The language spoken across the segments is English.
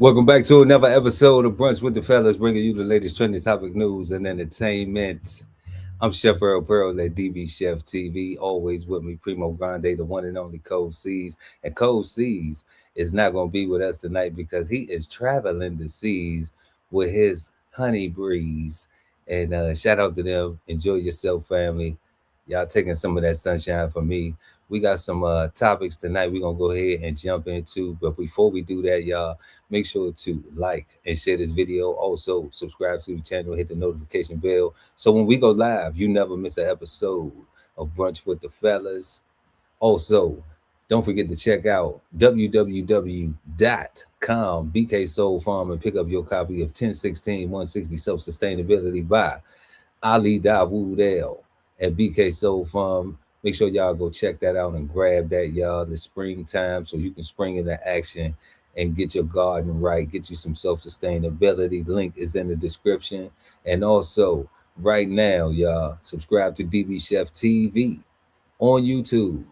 Welcome back to another episode of Brunch with the Fellas, bringing you the latest trending topic news and entertainment. I'm Chef Earl Pearl at DB Chef TV. Always with me, Primo Grande, the one and only Code C's. And Code C's is not going to be with us tonight because he is traveling the seas with his honey breeze. And shout out to them. Enjoy yourself, family. Y'all taking some of that sunshine for me. We got some topics tonight we're going to go ahead and jump into. But before we do that, y'all, make sure to like and share this video. Also, subscribe to the channel, hit the notification bell. So when we go live, you never miss an episode of Brunch with the Fellas. Also, don't forget to check out www.com BK Soul Farm and pick up your copy of 1016 160 Self Sustainability by Ali Dawood L at BK Soul Farm. Make sure y'all go check that out and grab that, y'all. It's springtime, so you can spring into action and get your garden right, get you some self-sustainability. Link is in the description. And also, right now, y'all, subscribe to DB Chef TV on YouTube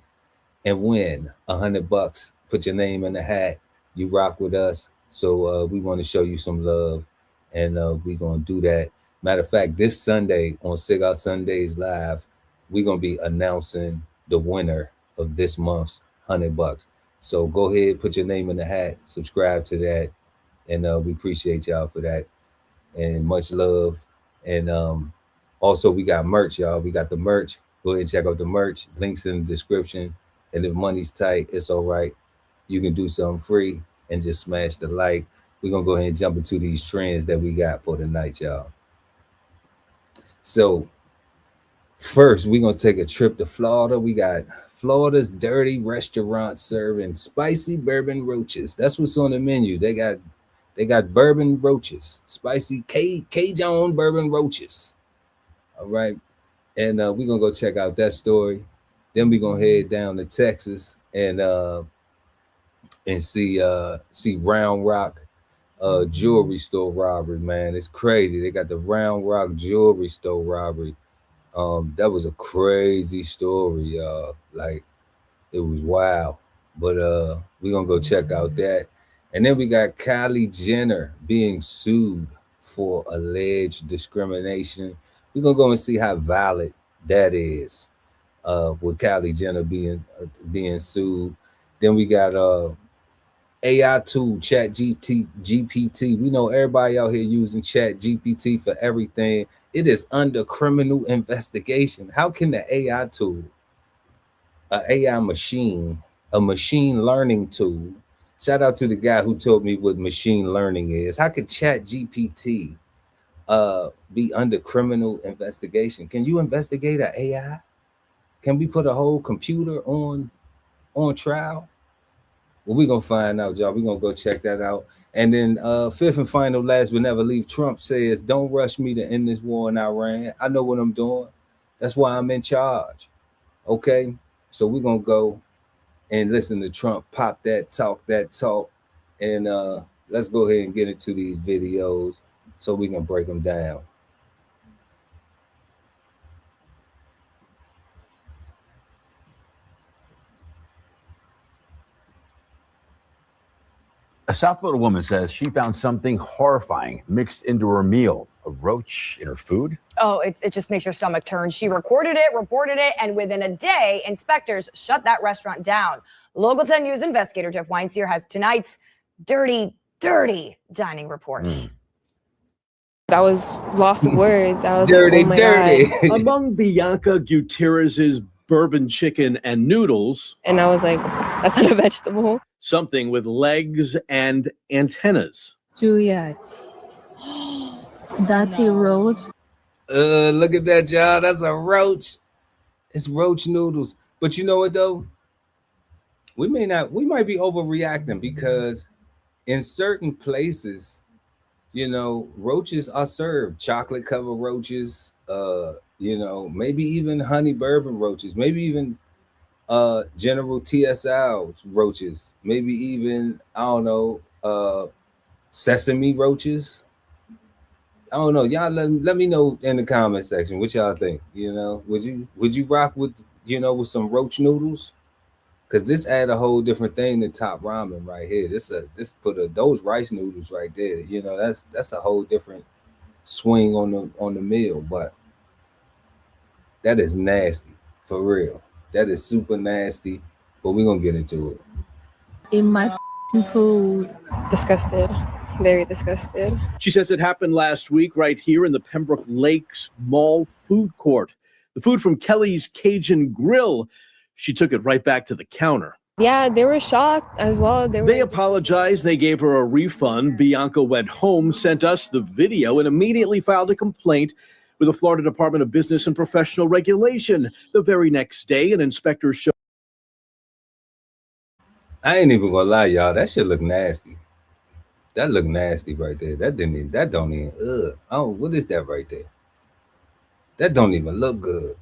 and win $100. Put your name in the hat. You rock with us. So we want to show you some love, and we're going to do that. Matter of fact, this Sunday on Cigar Sundays Live, we're going to be announcing the winner of this month's $100. So go ahead, put your name in the hat, subscribe to that, and we appreciate y'all for that. And much love. And also, we got merch, y'all. We got the merch. Go ahead and check out the merch. Links in the description. And if money's tight, it's all right. You can do something free and just smash the like. We're going to go ahead and jump into these trends that we got for tonight, y'all. So first, we're going to take a trip to Florida. We got Florida's dirty restaurant serving spicy bourbon roaches. That's what's on the menu. They got bourbon roaches, spicy Cajun bourbon roaches. All right. And we're going to go check out that story. Then we're going to head down to Texas and see Round Rock jewelry store robbery, man. It's crazy. They got the Round Rock jewelry store robbery. That was a crazy story, y'all. Like, it was wild. But we're gonna go check out that. And then we got Kylie Jenner being sued for alleged discrimination. We're gonna go and see how valid that is. With Kylie Jenner being sued. Then we got AI tool, ChatGPT. We know everybody out here using ChatGPT for everything. It is under criminal investigation. How can the AI tool, a AI machine, a machine learning tool, shout out to the guy who told me what machine learning is. How could ChatGPT be under criminal investigation? Can you investigate an AI? Can we put a whole computer on trial? Well, we're gonna find out, y'all. We're gonna go check that out. And then fifth and final, last but never least, Trump says, "Don't rush me to end this war in Iran. I know what I'm doing. That's why I'm in charge." Okay, so we're gonna go and listen to Trump pop that talk, and let's go ahead and get into these videos so we can break them down. A South Florida woman says she found something horrifying mixed into her meal, a roach in her food. Oh, it just makes your stomach turn. She recorded it, reported it, and within a day, inspectors shut that restaurant down. Local 10 News investigator Jeff Weinsteer has tonight's dirty dining report. I was lost of words. I was dirty, like, oh my dirty. God. Among Bianca Gutierrez's bourbon chicken and noodles, And I was like, that's not a vegetable. something with legs and antennas. Juliet. That's a roach. Look at that, y'all. That's a roach. It's roach noodles. But you know what though? We might be overreacting because in certain places, you know, roaches are served. Chocolate covered roaches, you know, maybe even honey bourbon roaches, maybe even General TSL roaches, maybe even, I don't know, sesame roaches. I don't know. Y'all let me know in the comment section what y'all think. You know, would you rock with, you know, with some roach noodles? Cause this add a whole different thing than top ramen right here. This put those rice noodles right there. You know, that's a whole different swing on the meal. But that is nasty for real. That is super nasty. But we're gonna get into it. In my food. Disgusted. Very disgusted. She says it happened last week right here in the Pembroke Lakes Mall food court. The food from Kelly's Cajun Grill. She took it right back to the counter. Yeah, they were shocked as well. They apologized. They gave her a refund. Bianca went home, sent us the video, and immediately filed a complaint with the Florida Department of Business and Professional Regulation. The very next day, an inspector showed. I ain't even gonna lie, y'all. That shit look nasty. That look nasty right there. That don't even. Oh, what is that right there? That don't even look good.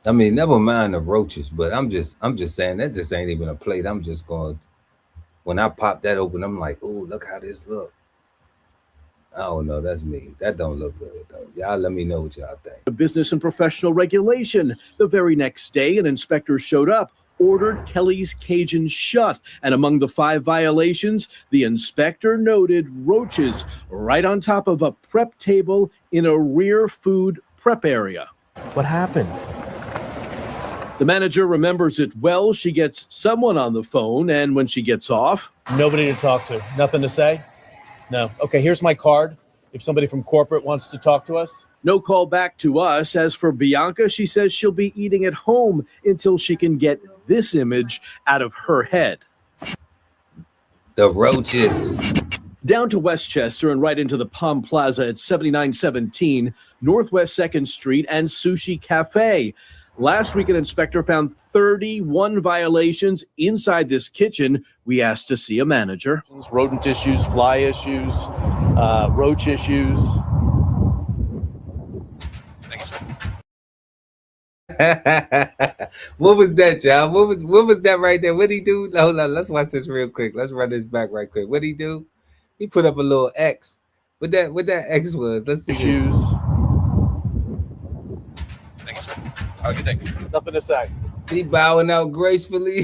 I mean, never mind the roaches, but I'm just saying that just ain't even a plate. I'm just going. When I pop that open, I'm like, oh, look how this look. I don't know. That's me. That don't look good though. Y'all let me know what y'all think. The Business and Professional Regulation. The very next day, an inspector showed up, ordered Kelly's Cajun shut. And among the 5 violations, the inspector noted roaches right on top of a prep table in a rear food prep area. What happened? The manager remembers it well. She gets someone on the phone, and when she gets off, Nobody to talk to. Nothing to say? No. Okay, here's my card. If somebody from corporate wants to talk to us. no call back to us. As for Bianca, she says she'll be eating at home until she can get this image out of her head. The roaches. Down to Westchester and right into the Palm Plaza at 7917 Northwest 2nd Street and Sushi Cafe. Last week, an inspector found 31 violations inside this kitchen. We asked to see a manager. Rodent issues, fly issues, roach issues. What was that, y'all? What was that right there? What'd he do? Hold on, let's watch this real quick. Let's run this back right quick. What'd he do? He put up a little X. What that X was? Let's see. Issues. Nothing to say. He bowing out gracefully.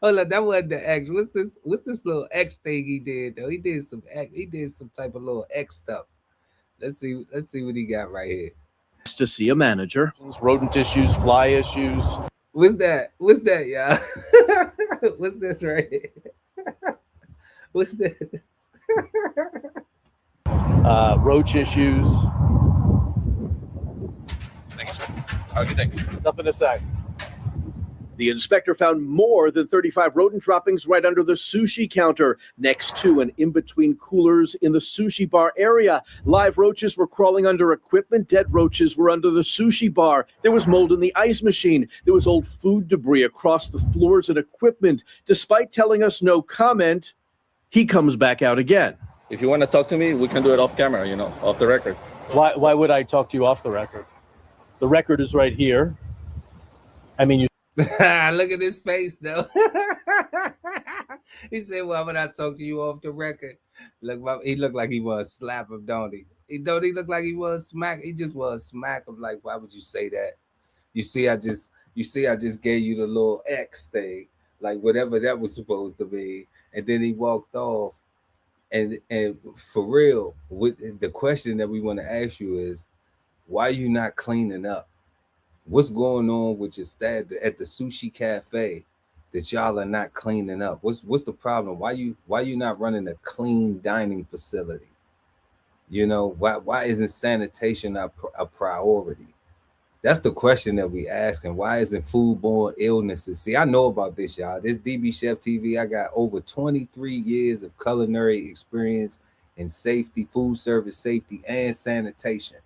Hold on, that wasn't the X. What's this little X thing he did though? He did some type of little X stuff. Let's see what he got right here. To see a manager. Rodent issues, fly issues. What's that, y'all? What's this right here? What's this? Roach issues. Nothing to say. The inspector found more than 35 rodent droppings right under the sushi counter, next to and in between coolers in the sushi bar area. Live roaches were crawling under equipment. Dead roaches were under the sushi bar. There was mold in the ice machine. There was old food debris across the floors and equipment. Despite telling us no comment, he comes back out again. If you want to talk to me, we can do it off camera, off the record. Why would I talk to you off the record? The record is right here. I mean, you. Look at his face though. He said, "Why would I talk to you off the record?" Look, he looked like he was slap him, don't he? He look like he was smack. He just was smack him. Like, why would you say that? You see, I just gave you the little X thing, like whatever that was supposed to be, and then he walked off. And for real, with the question that we want to ask you is, why are you not cleaning up? What's going on with your staff at the sushi cafe that y'all are not cleaning up? What's the problem? Why you not running a clean dining facility? Why isn't sanitation a priority? That's the question that we asking. Why isn't foodborne illnesses? See, I know about this, y'all. This DBCHEFTV, I got over 23 years of culinary experience in safety, food service safety, and sanitation.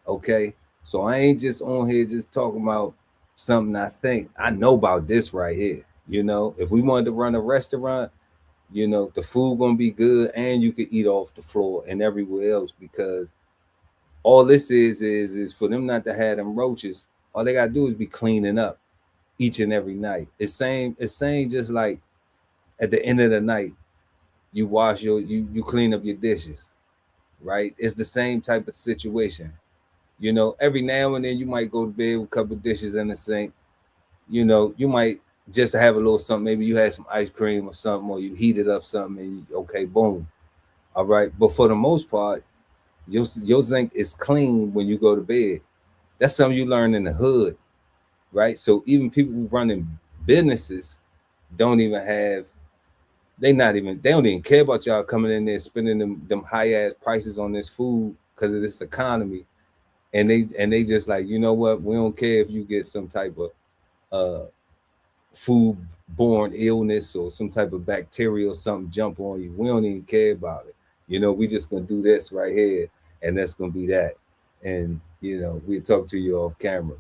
Okay. So I ain't just on here just talking about something I think. I know about this right here. If we wanted to run a restaurant, the food gonna be good and you could eat off the floor and everywhere else, because all this is for them not to have them roaches. All they gotta do is be cleaning up each and every night. It's saying just like at the end of the night, you clean up your dishes, right? It's the same type of situation. You know, every now and then you might go to bed with a couple of dishes in the sink. You know, you might just have a little something. Maybe you had some ice cream or something, or you heated up something, and okay, boom, all right. But for the most part, your zinc is clean when you go to bed. That's something you learn in the hood, right? So even people who running businesses don't even have. They don't even care about y'all coming in there spending them high ass prices on this food because of this economy, and they just like, you know what, we don't care if you get some type of uh food-borne illness or some type of bacteria or something jump on you. We don't even care about it. You know, we just gonna do this right here, and that's gonna be that. And you know, we talk to you off camera.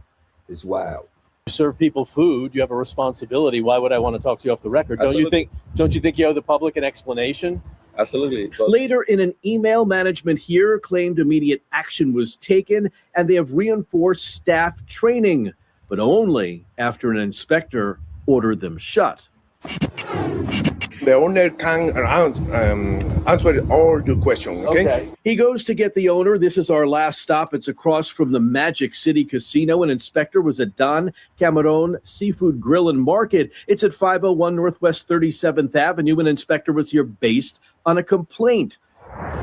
It's wild. You serve people food, you have a responsibility. Why would I want to talk to you off the record? Absolutely. Don't you think you owe the public an explanation? Absolutely. But Later in an email, management here claimed immediate action was taken and they have reinforced staff training, but only after an inspector ordered them shut. The owner can answer all your questions, okay? He goes to get the owner. This is our last stop. It's across from the Magic City Casino. An inspector was at Don Cameron Seafood Grill and Market. It's at 501 Northwest 37th Avenue. An inspector was here based on a complaint.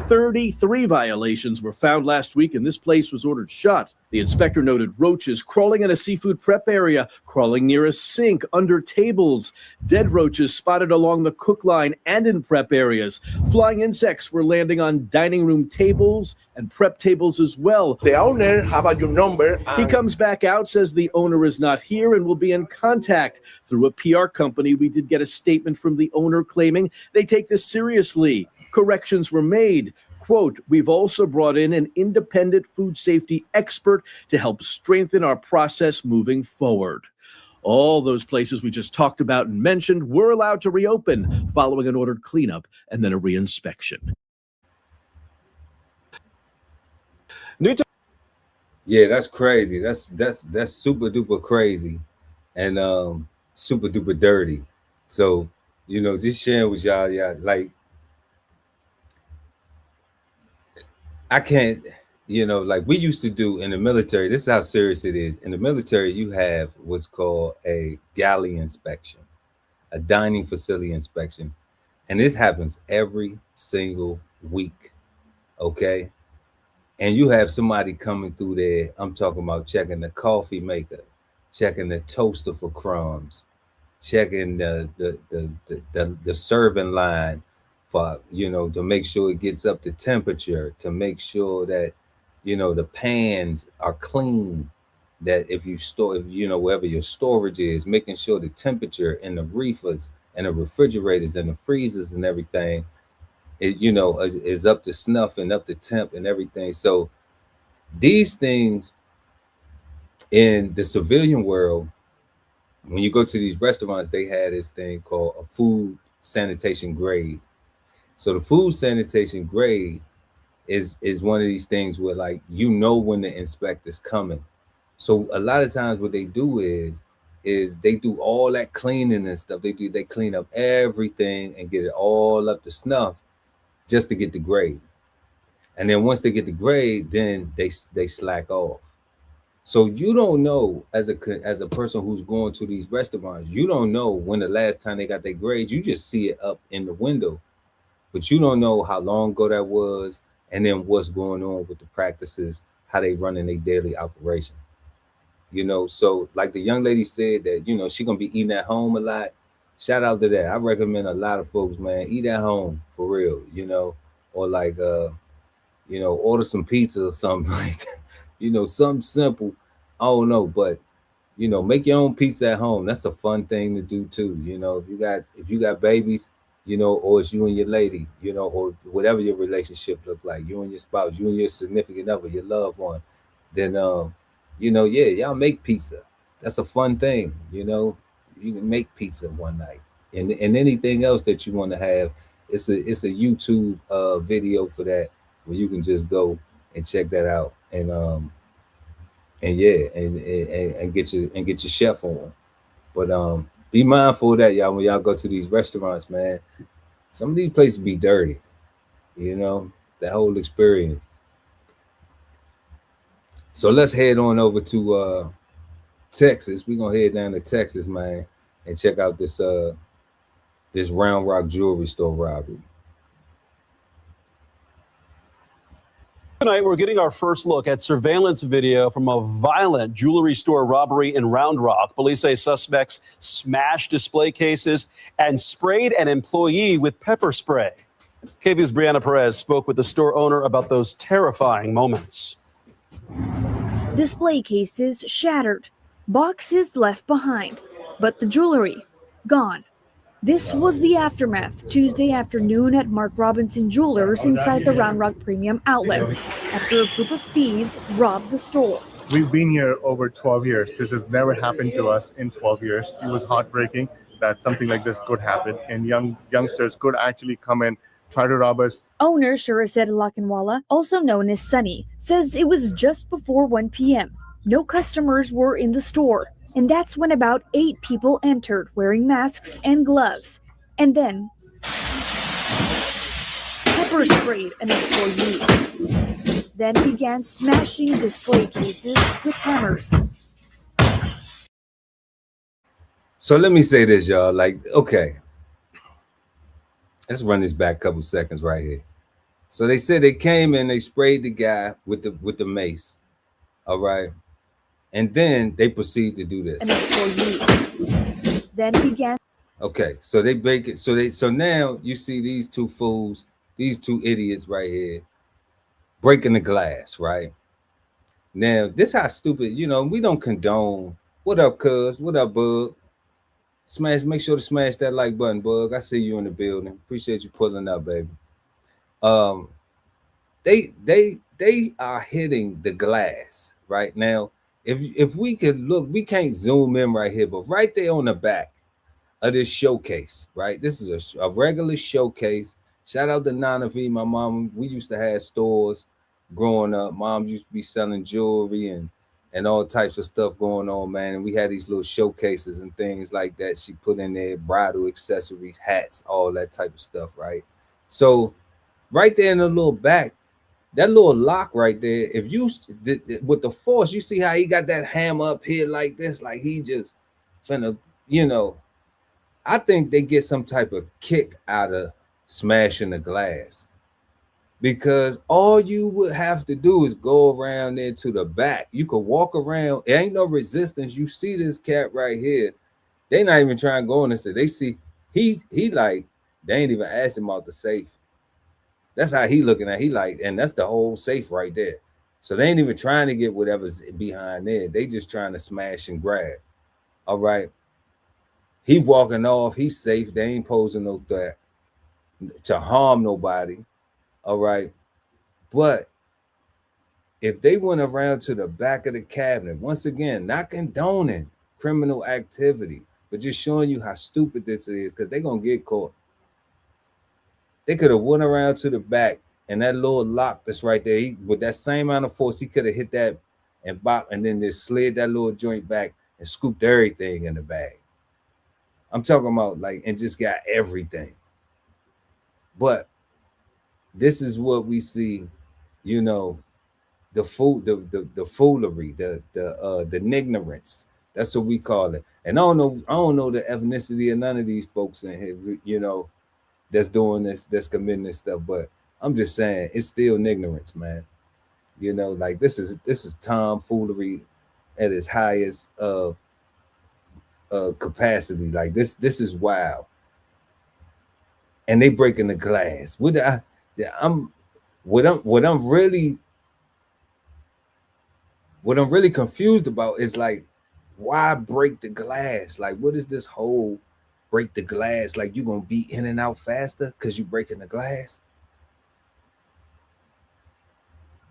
33 violations were found last week, and this place was ordered shut. The inspector noted roaches crawling in a seafood prep area, crawling near a sink, under tables. Dead roaches spotted along the cook line and in prep areas. Flying insects were landing on dining room tables and prep tables as well. The owner have your number. He comes back out, says the owner is not here and will be in contact. Through a PR company, we did get a statement from the owner claiming they take this seriously. Corrections were made. Quote, we've also brought in an independent food safety expert to help strengthen our process moving forward. All those places we just talked about and mentioned were allowed to reopen following an ordered cleanup and then a reinspection. Yeah, that's crazy. That's super duper crazy, and super duper dirty. So, you know, just sharing with y'all, yeah, like I can't, you know, like we used to do in the military. This is how serious it is. In the military, you have what's called a galley inspection, a dining facility inspection. And this happens every single week. Okay. And you have somebody coming through there. I'm talking about checking the coffee maker, checking the toaster for crumbs, checking the serving line for, you know, to make sure it gets up to temperature, to make sure that, you know, the pans are clean, that if you store, if, you know, wherever your storage is, making sure the temperature in the reefers and the refrigerators and the freezers and everything, it, you know, is up to snuff and up to temp and everything. So these things in the civilian world, when you go to these restaurants, they had this thing called a food sanitation grade. So the food sanitation grade is one of these things where, like, you know, when the inspector's coming. So a lot of times what they do is they do all that cleaning and stuff. They clean up everything and get it all up to snuff just to get the grade. And then once they get the grade, then they slack off. So you don't know, as a person who's going to these restaurants, you don't know when the last time they got their grade. You just see it up in the window, but you don't know how long ago that was, and then what's going on with the practices, how they run in their daily operation. You know, so like the young lady said that, you know, she gonna be eating at home a lot. Shout out to that. I recommend a lot of folks, man, eat at home for real, you know, or like you know, order some pizza or something like that. You know, something simple. I don't know, but you know, make your own pizza at home. That's a fun thing to do too. You know, if you got babies, you know, or it's you and your lady, you know, or whatever your relationship look like, you and your spouse, you and your significant other, your loved one, then you know, yeah, y'all make pizza. That's a fun thing, you know. You can make pizza one night. And anything else that you want to have, it's a YouTube video for that, where you can just go and check that out, and yeah, and get your chef on. But be mindful of that, y'all, when y'all go to these restaurants, man. Some of these places be dirty, you know, that whole experience. So let's head on over to Texas. We're gonna head down to Texas, man, and check out this this Round Rock jewelry store robbery. Tonight, we're getting our first look at surveillance video from a violent jewelry store robbery in Round Rock. Police say suspects smashed display cases and sprayed an employee with pepper spray. KVU's Brianna Perez spoke with the store owner about those terrifying moments. Display cases shattered, boxes left behind, but the jewelry gone. This was the aftermath Tuesday afternoon at Mark Robinson Jewelers inside the Round Rock Premium Outlets after a group of thieves robbed the store. We've been here over 12 years. This has never happened to us in 12 years. It was heartbreaking that something like this could happen and youngsters could actually come in, try to rob us. Owner Shahrazad Lakanwala, also known as Sunny, says it was just before 1 p.m. No customers were in the store. And that's when about 8 people entered wearing masks and gloves. And then pepper sprayed an employee. Then began smashing display cases with hammers. So let me say this, y'all. Like, okay. Let's run this back a couple seconds right here. So they said they came in, they sprayed the guy with the mace. All right. And then they proceed to do this. An employee then began. Okay, so they break it. So now you see these two fools, these two idiots right here, breaking the glass, right? Now, this how stupid, you know, we don't condone. What up, cuz? What up, Bug? Make sure to smash that like button, Bug. I see you in the building. Appreciate you pulling up, baby. They are hitting the glass right now. If we could look, we can't zoom in right here, but right there on the back of this showcase, right? This is a regular showcase. Shout out to Nana V, my mom. We used to have stores growing up. Mom used to be selling jewelry and all types of stuff going on, man. And we had these little showcases and things like that. She put in there bridal accessories, hats, all that type of stuff, right? So right there in the little back, that little lock right there, if you with the force, you see how he got that hammer up here like this, like he just finna, you know. I think they get some type of kick out of smashing the glass, because all you would have to do is go around there to the back. You could walk around. There ain't no resistance. You see this cat right here. They not even trying to go in and say, they see he like, they ain't even asking about the safe. That's how he looking at. He like, and that's the whole safe right there. So they ain't even trying to get whatever's behind there. They just trying to smash and grab. All right. He walking off. He's safe. They ain't posing no threat to harm nobody. All right. But if they went around to the back of the cabinet, once again, not condoning criminal activity, but just showing you how stupid this is, because they're going to get caught. They could have went around to the back, and that little lock that's right there, with that same amount of force, he could have hit that and bop, and then just slid that little joint back and scooped everything in the bag. I'm talking about like, and just got everything. But this is what we see, you know, the foolery, the ignorance. That's what we call it. And I don't know the ethnicity of none of these folks in here, you know, that's doing this, that's committing this stuff. But I'm just saying, it's still ignorance, man. You know, like this is tomfoolery at its highest capacity. Like this is wild. And they breaking the glass. What I'm really confused about is like, why break the glass? Like, what is this whole break the glass? Like, you gonna be in and out faster because you breaking the glass?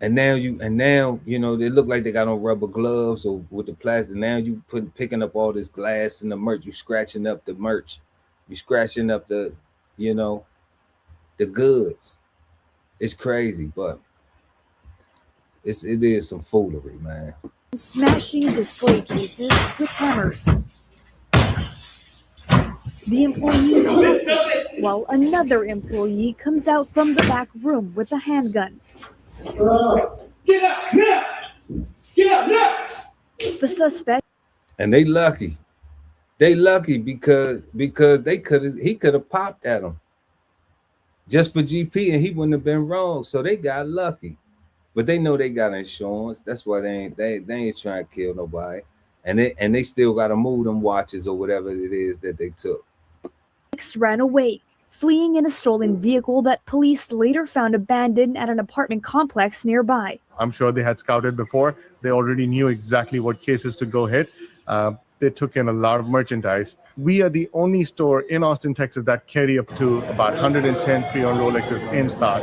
And now you know, they look like they got on rubber gloves or with the plastic. Now you picking up all this glass and the merch. You scratching up the merch. You scratching up the, you know, the goods. It's crazy, but it is some foolery, man. Smashing display cases with hammers. The employee coughing, while another employee comes out from the back room with a handgun. Get out! Get The suspect And they lucky. They lucky because he could have popped at him just for GP and he wouldn't have been wrong. So they got lucky. But they know they got insurance. That's why they ain't trying to kill nobody. And they still gotta move them watches or whatever it is that they took. ran away, fleeing in a stolen vehicle that police later found abandoned at an apartment complex nearby. I'm sure they had scouted before. They already knew exactly what cases to go hit. They took in a lot of merchandise. We are the only store in Austin, Texas that carry up to about 110 pre-owned Rolexes in stock.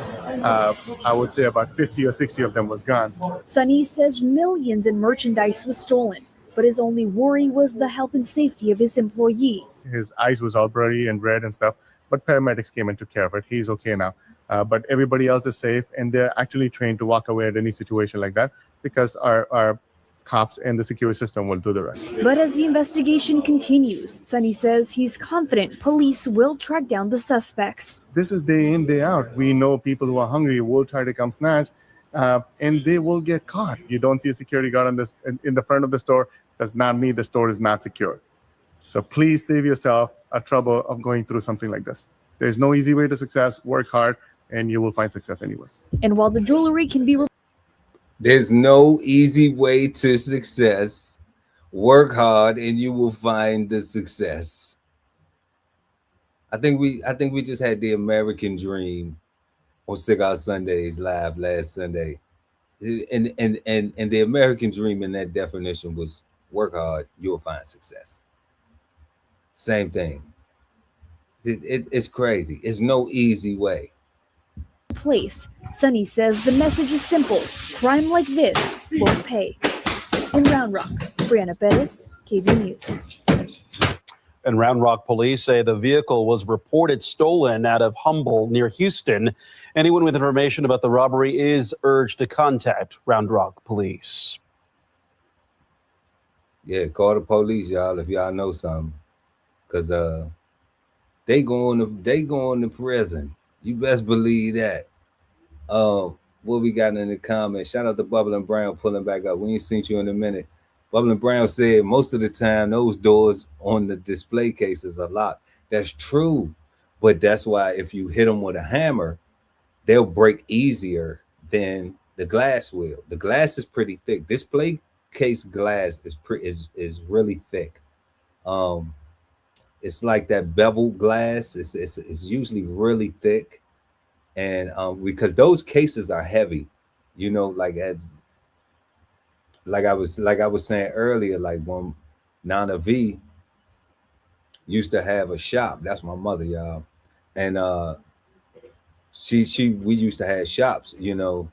I would say about 50 or 60 of them was gone. Sonny says millions in merchandise was stolen, but his only worry was the health and safety of his employee. His eyes was all blurry and red and stuff, but paramedics came and took care of it. He's okay now. But everybody else is safe, and they're actually trained to walk away at any situation like that because our cops and the security system will do the rest. But as the investigation continues, Sonny says he's confident police will track down the suspects. This is day in, day out. We know people who are hungry will try to come snatch, and they will get caught. You don't see a security guard in the front of the store, does not mean the store is not secure. So please save yourself a trouble of going through something like this. There's no easy way to success. Work hard, and you will find success anyways. And while the jewelry can be There's no easy way to success. Work hard and you will find the success. I think we just had the American dream on Cigar Sundays live last Sunday. And the American dream in that definition was work hard, you'll find success. Same thing. It's crazy. It's no easy way. Placed. Sonny says the message is simple. Crime like this won't pay. In Round Rock, Brianna Bettis, KV News. And Round Rock police say the vehicle was reported stolen out of Humble near Houston. Anyone with information about the robbery is urged to contact Round Rock police. Yeah, call the police, y'all, if y'all know something. Cause they going to prison. You best believe that. What we got in the comments? Shout out to Bubble and Brown pulling back up. We ain't seen you in a minute. Bubble and Brown said most of the time those doors on the display cases are locked. That's true, but that's why if you hit them with a hammer, they'll break easier than the glass will. The glass is pretty thick. Display case glass is really thick. It's like that beveled glass. It's usually really thick. And because those cases are heavy, you know, like I was saying earlier, like when Nana V used to have a shop. That's my mother, y'all. And we used to have shops, you know.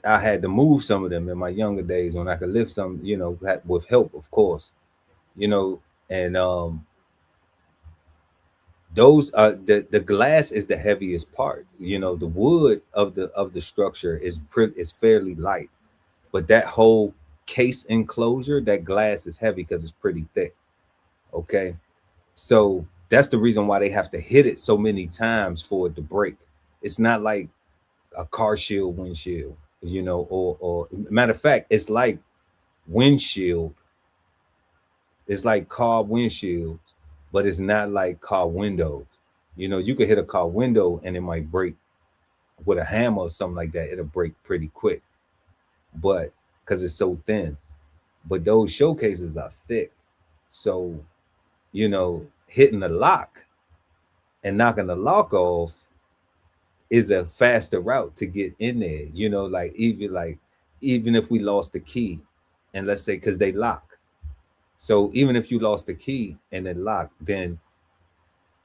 I had to move some of them in my younger days when I could lift some, you know, with help, of course, you know, and those the glass is the heaviest part. You know, the wood of the structure is fairly light, but that whole case enclosure, that glass is heavy because it's pretty thick. Okay, so that's the reason why they have to hit it so many times for it to break. It's not like a car shield windshield, you know, or matter of fact, it's like windshield. It's like car windshield, but it's not like car windows. You know, you could hit a car window and it might break with a hammer or something like that. It'll break pretty quick, but because it's so thin. But those showcases are thick. So, you know, hitting the lock and knocking the lock off is a faster route to get in there. You know, like even if we lost the key, and let's say because they lock. So even if you lost the key and it locked, then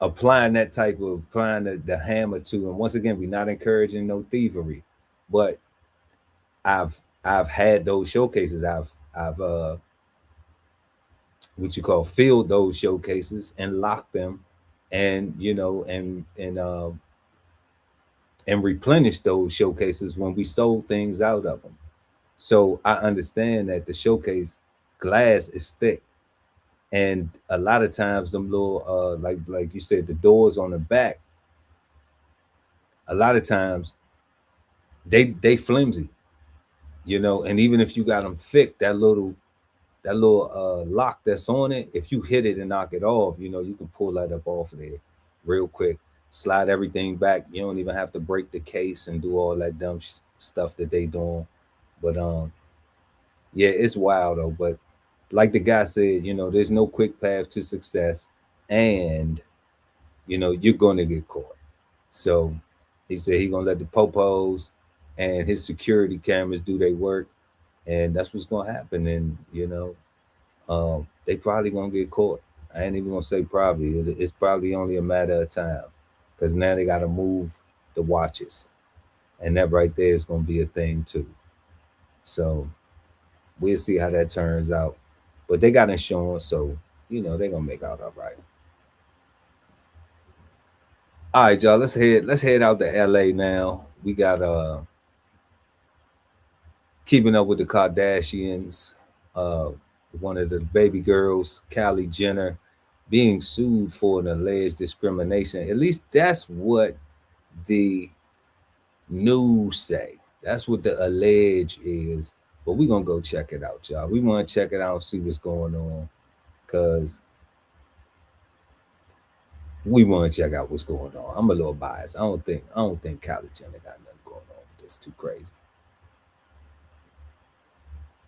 applying the hammer to, and once again, we're not encouraging no thievery, but I've had those showcases. I've what you call filled those showcases and locked them, and you know, and replenished those showcases when we sold things out of them. So I understand that the showcase glass is thick. And a lot of times them little like you said, the doors on the back, a lot of times they flimsy. you know, and even if you got them thick, that little lock that's on it, if you hit it and knock it off, you know, you can pull that up off of there real quick, slide everything back. You don't even have to break the case and do all that dumb stuff that they doing. But yeah, it's wild though. But like the guy said, you know, there's no quick path to success, and you know, you're gonna get caught. So he said he gonna let the popos and his security cameras do their work, and that's what's gonna happen. And you know, they probably gonna get caught. I ain't even gonna say probably. It's probably only a matter of time, because now they gotta move the watches, and that right there is gonna be a thing too. So we'll see how that turns out. But they got insurance, so you know they're gonna make out all right. All right, y'all. Let's head out to LA now. We got Keeping Up with the Kardashians. One of the baby girls, Kylie Jenner, being sued for an alleged discrimination. At least that's what the news say. That's what the allege is. But we're gonna go check it out, y'all. We want to check it out and see what's going on, because we want to check out what's going on. I'm a little biased. I don't think Kylie Jenner got nothing going on. It's too crazy.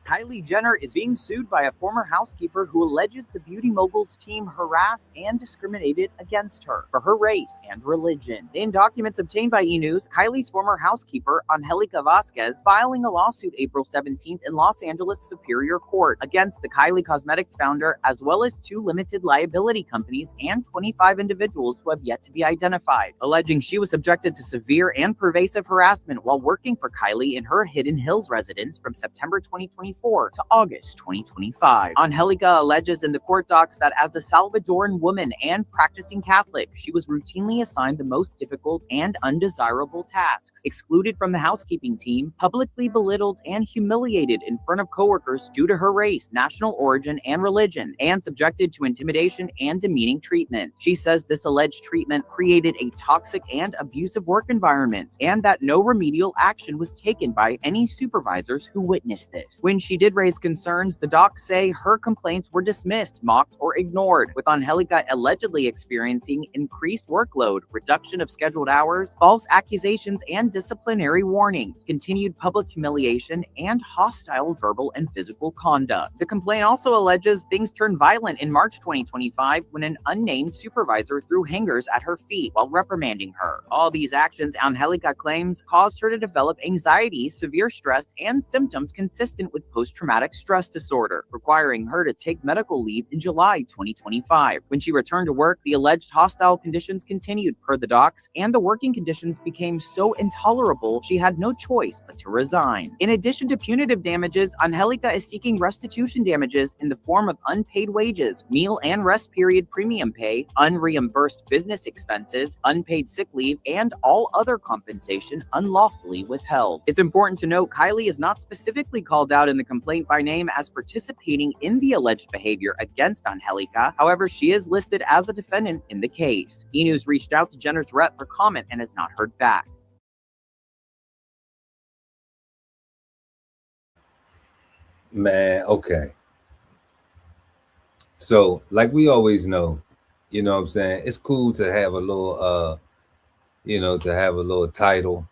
Kylie Jenner is being sued by a former housekeeper who alleges the beauty mogul's team harassed and discriminated against her for her race and religion. In documents obtained by E! News, Kylie's former housekeeper, Angelica Vasquez, filing a lawsuit April 17th in Los Angeles Superior Court against the Kylie Cosmetics founder, as well as 2 limited liability companies and 25 individuals who have yet to be identified, alleging she was subjected to severe and pervasive harassment while working for Kylie in her Hidden Hills residence from September 2024 to August 2025. Angelica alleges in the court docs that as a Salvadoran woman and practicing Catholic, she was routinely assigned the most difficult and undesirable tasks, excluded from the housekeeping team, publicly belittled and humiliated in front of coworkers due to her race, national origin, and religion, and subjected to intimidation and demeaning treatment. She says this alleged treatment created a toxic and abusive work environment, and that no remedial action was taken by any supervisors who witnessed this. When she did raise concerns, the docs say her complaints were dismissed, mocked, or ignored, with Angelica allegedly experiencing increased workload, reduction of scheduled hours, false accusations and disciplinary warnings, continued public humiliation, and hostile verbal and physical conduct. The complaint also alleges things turned violent in March 2025 when an unnamed supervisor threw hangers at her feet while reprimanding her. All these actions, Angelica claims, caused her to develop anxiety, severe stress, and symptoms consistent with post-traumatic stress disorder, requiring her to take medical leave in July 2025. When she returned to work, the alleged hostile conditions continued per the docs, and the working conditions became so intolerable she had no choice but to resign. In addition to punitive damages, Angelica is seeking restitution damages in the form of unpaid wages, meal and rest period premium pay, unreimbursed business expenses, unpaid sick leave, and all other compensation unlawfully withheld. It's important to note Kylie is not specifically called out in the complaint by name as participating in the alleged behavior against Angelica. However, she is listed as a defendant in the case. E! News reached out to Jenner's rep for comment and has not heard back. Man, okay. So, like we always know, you know what I'm saying? It's cool to have a little to have a little title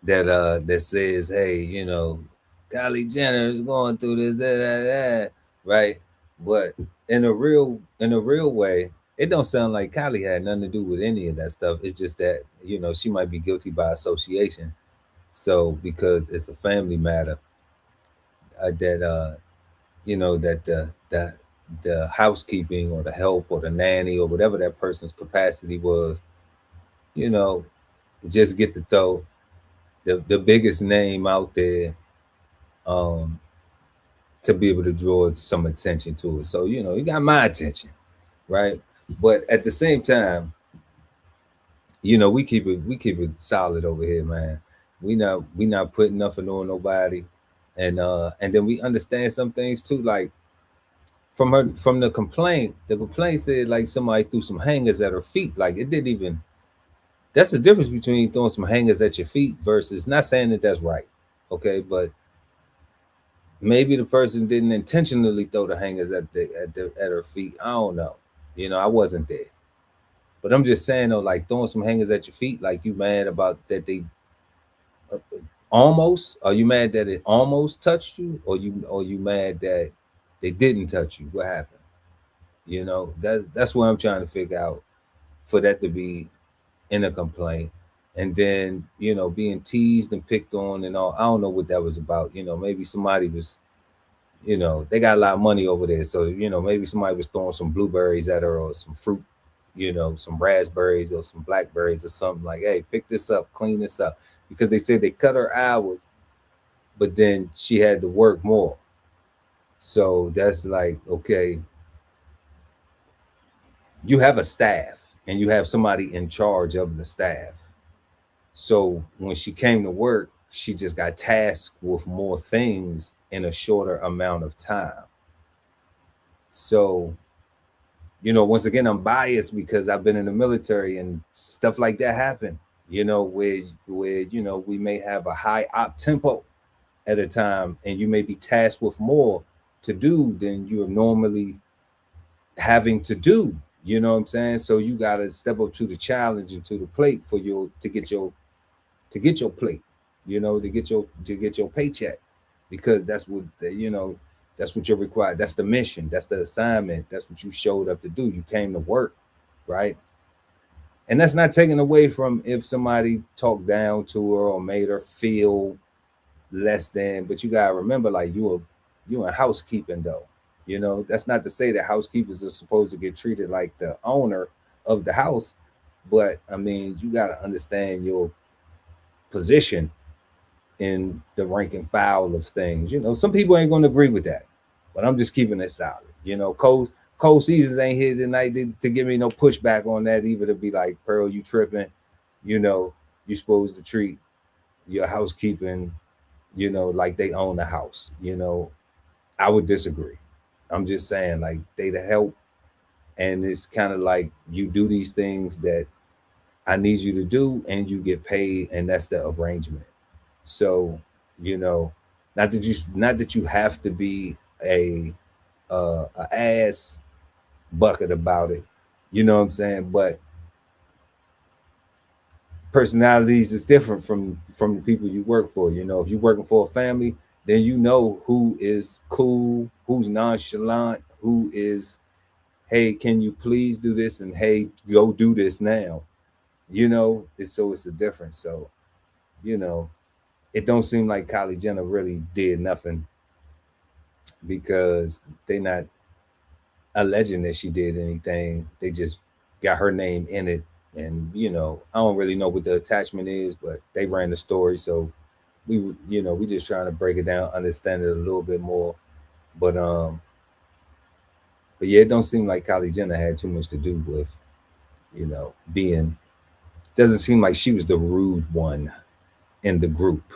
that says, hey, you know, Kylie Jenner is going through this, right? But in a real way, it don't sound like Kylie had nothing to do with any of that stuff. It's just that, you know, she might be guilty by association. So because it's a family matter, that the housekeeping or the help or the nanny or whatever that person's capacity was, you know, just get to throw the biggest name out there to be able to draw some attention to it. So, you know, you got my attention, right? But at the same time, you know, we keep it solid over here, man. We not putting nothing on nobody. And then we understand some things too, like from the complaint said like somebody threw some hangers at her feet. Like it didn't even, that's the difference between throwing some hangers at your feet versus, not saying that that's right, okay, but maybe the person didn't intentionally throw the hangers at her feet. I don't know. You know, I wasn't there. But I'm just saying though, like throwing some hangers at your feet, like you mad about that they almost? Are you mad that it almost touched you, or you mad that they didn't touch you? What happened? You know, that's what I'm trying to figure out for that to be in a complaint. And then, you know, being teased and picked on and all. I don't know what that was about. You know, maybe somebody was, you know, they got a lot of money over there. So, you know, maybe somebody was throwing some blueberries at her or some fruit, you know, some raspberries or some blackberries or something like, hey, pick this up, clean this up. Because they said they cut her hours, but then she had to work more. So that's like, okay, you have a staff and you have somebody in charge of the staff. So when she came to work, she just got tasked with more things in a shorter amount of time. So, you know, once again, I'm biased because I've been in the military and stuff like that happen, you know, where you know, we may have a high op tempo at a time and you may be tasked with more to do than you're normally having to do. You know what I'm saying? So you got to step up to the challenge and to the plate for to get your plate, you know, to get your paycheck, because that's what you know, that's what you're required. That's the mission. That's the assignment. That's what you showed up to do. You came to work, right? And that's not taken away from if somebody talked down to her or made her feel less than. But you gotta remember, like you in housekeeping though. You know, that's not to say that housekeepers are supposed to get treated like the owner of the house, but I mean, you gotta understand your position in the rank and file of things. You know, some people ain't gonna agree with that, but I'm just keeping it solid. You know, Cold Seasons ain't here tonight to give me no pushback on that either. To be like, Pearl, you tripping? You know, you supposed to treat your housekeeping, you know, like they own the house. You know, I would disagree. I'm just saying, like, they to help, and it's kind of like you do these things that I need you to do, and you get paid, and that's the arrangement. So, you know, not that you have to be a ass bucket about it. You know what I'm saying? But personalities is different from the people you work for. You know, if you're working for a family, then you know who is cool, who's nonchalant, who is, hey, can you please do this, and hey, go do this now. You know, it's a difference. So, you know, it don't seem like Kylie Jenner really did nothing, because they not alleging that she did anything. They just got her name in it. And, you know, I don't really know what the attachment is, but they ran the story. So we just trying to break it down, understand it a little bit more. But yeah, it don't seem like Kylie Jenner had too much to do with, you know, doesn't seem like she was the rude one in the group,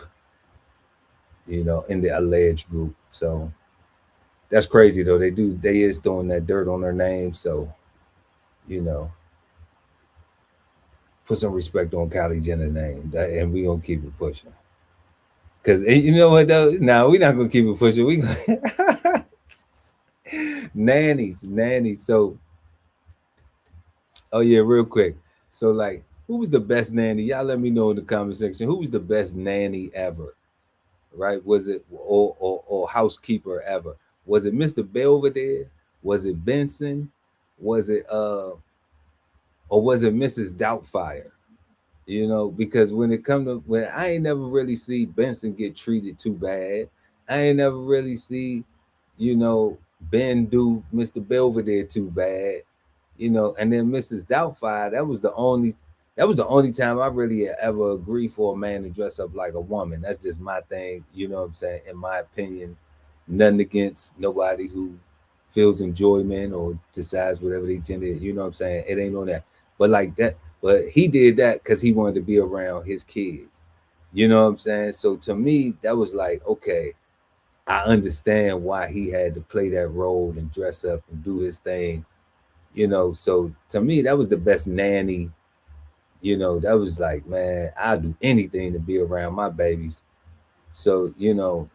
you know, in the alleged group. So that's crazy though. They is throwing that dirt on her name. So, you know, put some respect on Kylie Jenner's name, and we gonna keep it pushing. Cause you know what though? No, we're not gonna keep it pushing. We gonna nannies. So, oh yeah, real quick. So like, who was the best nanny? Y'all let me know in the comment section. Who was the best nanny ever? Right? Was it or housekeeper ever? Was it Mr. Belvedere? Was it Benson? Was it or was it Mrs. Doubtfire? You know, because when I ain't never really see Benson get treated too bad. I ain't never really see, you know, Ben do Mr. Belvedere too bad. You know, and then Mrs. Doubtfire, that was the only time I really ever agree for a man to dress up like a woman. That's just my thing, you know what I'm saying? In my opinion, nothing against nobody who feels enjoyment or decides whatever they gender, you know what I'm saying? It ain't on that. But like that, but he did that because he wanted to be around his kids. You know what I'm saying? So to me, that was like, okay, I understand why he had to play that role and dress up and do his thing. You know, so to me, that was the best nanny. You know, that was like, man, I'll do anything to be around my babies. So, you know,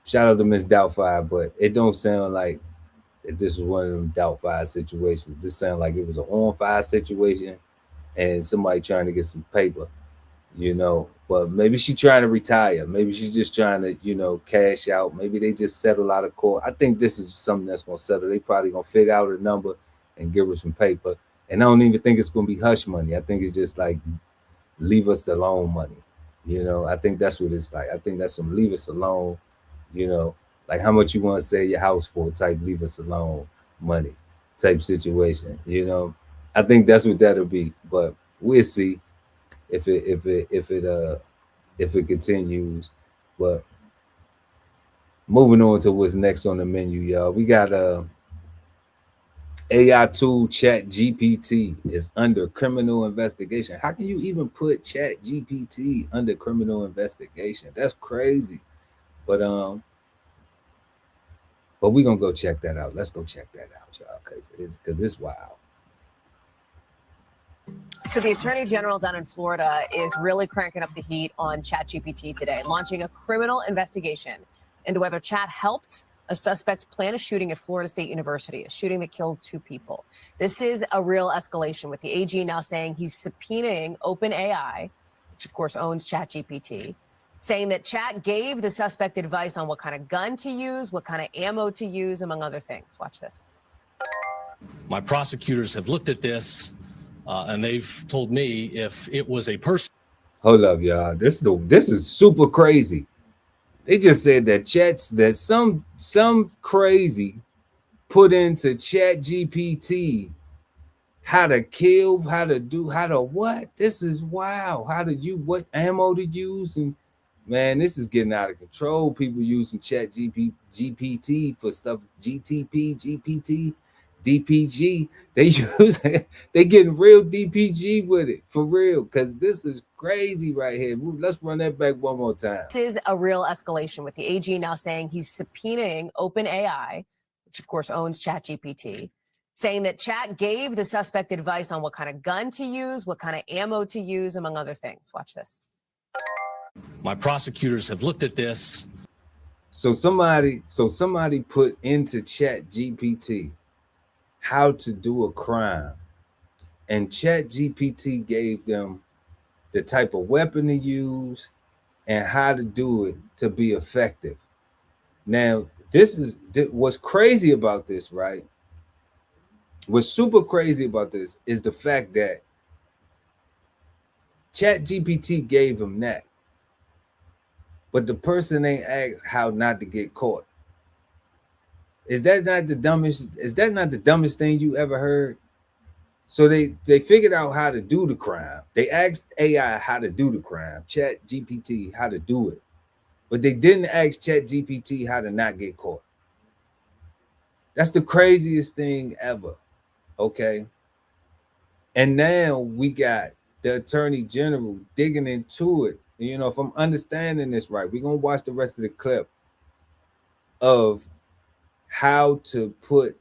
shout out to Miss Doubtfire, but it don't sound like that this was one of them Doubtfire situations. This sounded like it was an on-fire situation and somebody trying to get some paper, you know. But maybe she's trying to retire. Maybe she's just trying to, you know, cash out. Maybe they just settle out of court. I think this is something that's going to settle. They probably going to figure out a number and give her some paper. And I don't even think it's going to be hush money. I think it's just like leave us alone money. You know, I think that's what it's like. I think that's some leave us alone, you know, like how much you want to sell your house for type leave us alone money type situation, you know. I think that's what that'll be, but we'll see if it continues. But moving on to what's next on the menu, y'all. We got AI tool ChatGPT is under criminal investigation. How can you even put ChatGPT under criminal investigation? That's crazy. But we're gonna go check that out. Let's go check that out, y'all, because it's wild. So the Attorney General down in Florida is really cranking up the heat on ChatGPT today, launching a criminal investigation into whether Chat helped a suspect plan a shooting at Florida State University, a shooting that killed 2 people. This is a real escalation, with the AG now saying he's subpoenaing OpenAI, which of course owns ChatGPT, saying that Chat gave the suspect advice on what kind of gun to use, what kind of ammo to use, among other things. Watch this. My prosecutors have looked at this, and they've told me if it was a person. Hold up, y'all. This is super crazy. They just said that some crazy put into ChatGPT how to kill, how to what? This is wow. What ammo to use, and man, this is getting out of control. People using ChatGPT for stuff, GTP, GPT, DPG. They getting real DPG with it for real, because this is crazy right here. Let's run that back one more time. This is a real escalation, with the AG now saying he's subpoenaing OpenAI, which of course owns ChatGPT, saying that Chat gave the suspect advice on what kind of gun to use, what kind of ammo to use, among other things. Watch this. My prosecutors have looked at this. So somebody put into ChatGPT how to do a crime, and ChatGPT gave them the type of weapon to use and how to do it to be effective. Now, what's crazy about this, right? What's super crazy about this is the fact that ChatGPT gave them that, but the person ain't asked how not to get caught. Is that not the dumbest thing you ever heard? So they figured out how to do the crime. They asked AI how to do the crime, ChatGPT how to do it, but they didn't ask ChatGPT how to not get caught. That's the craziest thing ever. Okay. And now we got the Attorney General digging into it. You know, if I'm understanding this right, we're gonna watch the rest of the clip of how to put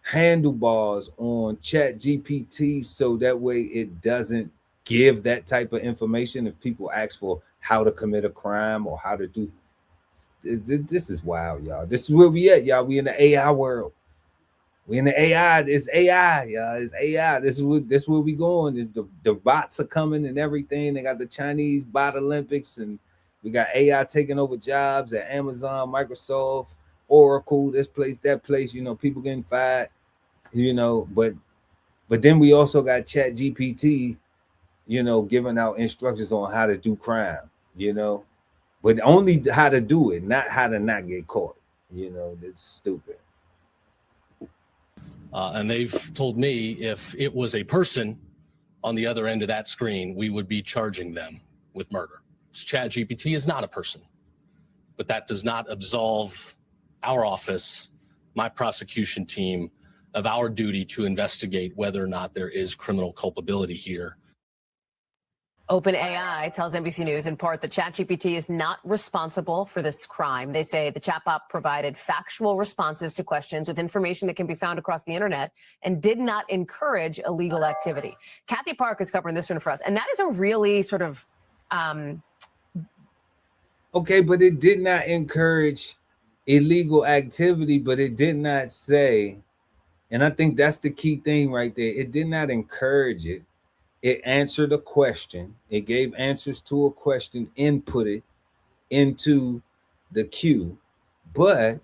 handlebars on ChatGPT so that way it doesn't give that type of information if people ask for how to commit a crime or how to do. This is wild, y'all. This is where we at, y'all. We in the AI world. We in the AI. It's AI, y'all. It's AI. This is where we going. The bots are coming and everything. They got the Chinese bot Olympics, and we got AI taking over jobs at Amazon, Microsoft, Oracle, this place, that place, you know, people getting fired, you know, but then we also got ChatGPT, you know, giving out instructions on how to do crime, you know, but only how to do it, not how to not get caught, you know. That's stupid. And they've told me if it was a person on the other end of that screen, we would be charging them with murder. ChatGPT is not a person, but that does not absolve our office, my prosecution team, of our duty to investigate whether or not there is criminal culpability here. OpenAI tells NBC News in part that ChatGPT is not responsible for this crime. They say the chatbot provided factual responses to questions with information that can be found across the internet and did not encourage illegal activity. Kathy Park is covering this one for us, and that is a really sort of Okay, but it did not encourage illegal activity, but it did not say, and I think that's the key thing right there. It did not encourage it. It answered a question. It gave answers to a question, inputted into the queue, but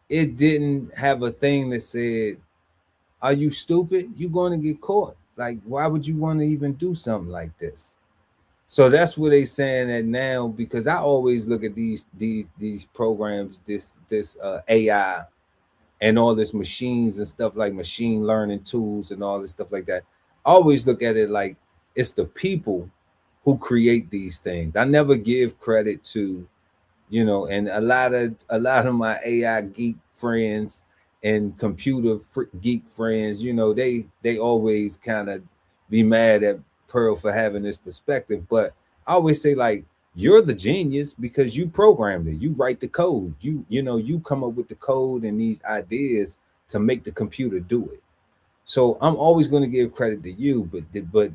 it didn't have a thing that said, are you stupid? You're going to get caught. Like, why would you want to even do something like this? So that's what they saying that now, because I always look at these programs, this AI and all this machines and stuff, like machine learning tools and all this stuff like that. I always look at it like it's the people who create these things. I never give credit to, and a lot of my AI geek friends and geek friends, they always kind of be mad at Pearl for having this perspective. But I always say, like, you're the genius because you programmed it. You write the code. You come up with the code and these ideas to make the computer do it. So I'm always going to give credit to you, but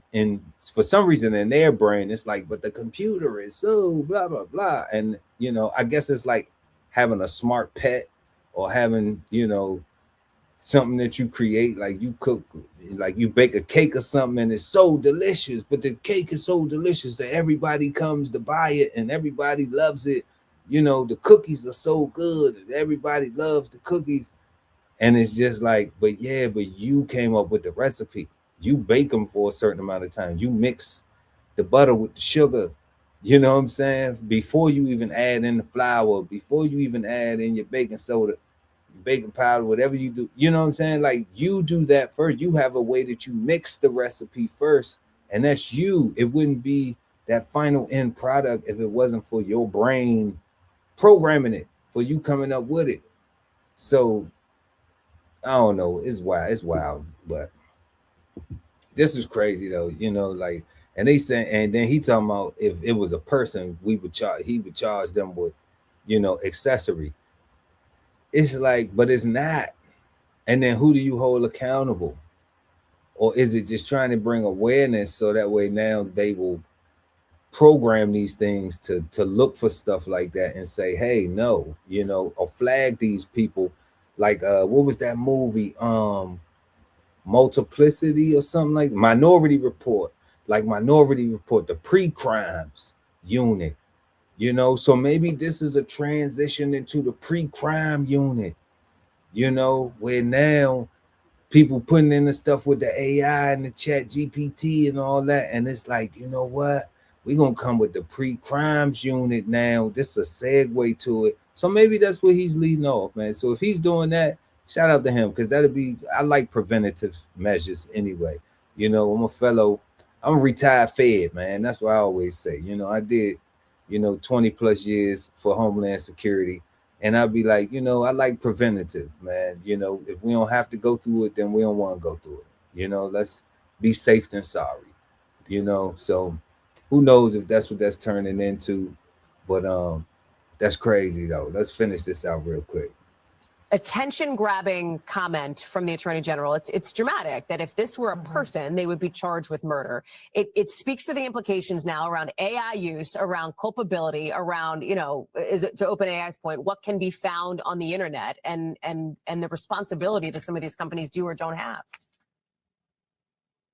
for some reason in their brain it's like, but the computer is so blah blah blah, and I guess it's like having a smart pet or having something that you create, like you cook, like you bake a cake or something and it's so delicious, but the cake is so delicious that everybody comes to buy it and everybody loves it. The cookies are so good and everybody loves the cookies. And it's just like, but you came up with the recipe. You bake them for a certain amount of time. You mix the butter with the sugar. You know what I'm saying? Before you even add in the flour, before you even add in your baking soda, baking powder, whatever you do. You know what I'm saying? Like, you do that first. You have a way that you mix the recipe first. And that's you. It wouldn't be that final end product if it wasn't for your brain programming it, for you coming up with it. So I don't know. It's wild. It's wild. But this is crazy though. Like, and they said, and then he talking about if it was a person, he would charge them with, accessory. It's like, but it's not. And then who do you hold accountable? Or is it just trying to bring awareness so that way now they will program these things to look for stuff like that and say, hey, no, or flag these people. Like what was that movie? Multiplicity or something, like Minority Report, the pre-crimes unit. So maybe this is a transition into the pre-crime unit, where now people putting in the stuff with the AI and the ChatGPT and all that, and it's like, you know what, we're gonna come with the pre-crimes unit now. This is a segue to it. So maybe that's what he's leading off, man. So if he's doing that, shout out to him, because I like preventative measures anyway. I'm a retired Fed, man. That's what I always say. I did 20 plus years for Homeland Security. And I'd be like, I like preventative, man. If we don't have to go through it, then we don't want to go through it. Let's be safe than sorry. So who knows if that's what that's turning into. But that's crazy though. Let's finish this out real quick. Attention-grabbing comment from the Attorney General. It's dramatic that if this were a person, they would be charged with murder. It speaks to the implications now around AI use, around culpability, around, is it, to OpenAI's point, what can be found on the internet, and the responsibility that some of these companies do or don't have.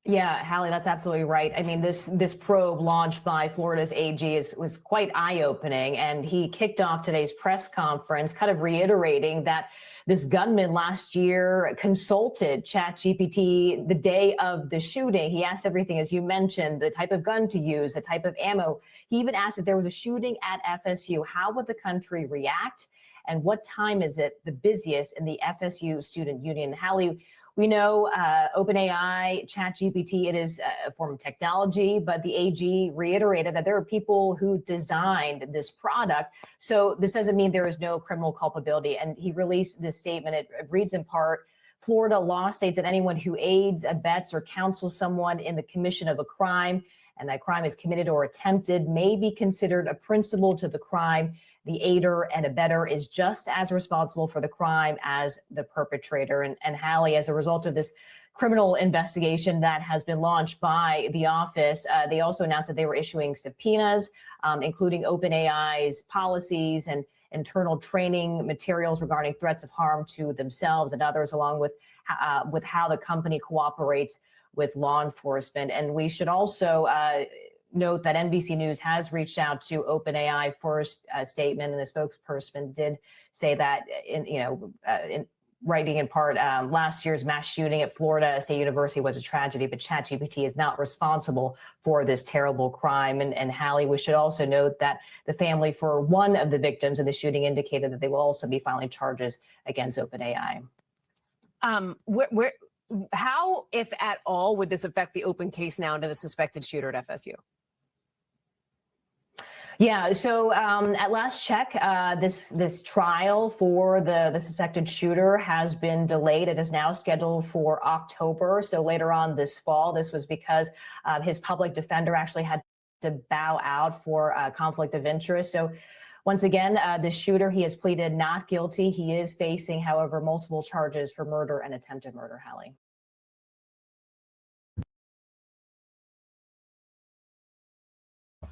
Yeah, Hallie, that's absolutely right. I mean, this probe launched by Florida's AG was quite eye-opening, and he kicked off today's press conference kind of reiterating that this gunman last year consulted ChatGPT the day of the shooting. He asked everything, as you mentioned, the type of gun to use, the type of ammo. He even asked if there was a shooting at FSU, how would the country react, and what time is it the busiest in the FSU Student Union? Hallie, we know OpenAI, ChatGPT, it is a form of technology, but the AG reiterated that there are people who designed this product. So this doesn't mean there is no criminal culpability. And he released this statement. It reads in part, Florida law states that anyone who aids, abets, or counsels someone in the commission of a crime, and that crime is committed or attempted, may be considered a principal to the crime. The aider and abetter is just as responsible for the crime as the perpetrator. And Hallie, as a result of this criminal investigation that has been launched by the office. They also announced that they were issuing subpoenas, including OpenAI's policies and internal training materials regarding threats of harm to themselves and others, along with how the company cooperates with law enforcement. And we should also note that NBC News has reached out to OpenAI for a statement, and the spokesperson did say that in writing in part, last year's mass shooting at Florida State University was a tragedy, but ChatGPT is not responsible for this terrible crime. And Hallie, we should also note that the family for one of the victims of the shooting indicated that they will also be filing charges against OpenAI. How, if at all, would this affect the open case now into the suspected shooter at FSU? Yeah, so at last check, this trial for the suspected shooter has been delayed. It is now scheduled for October, so later on this fall. This was because his public defender actually had to bow out for conflict of interest. So once again, the shooter, he has pleaded not guilty. He is facing, however, multiple charges for murder and attempted murder, Hallie.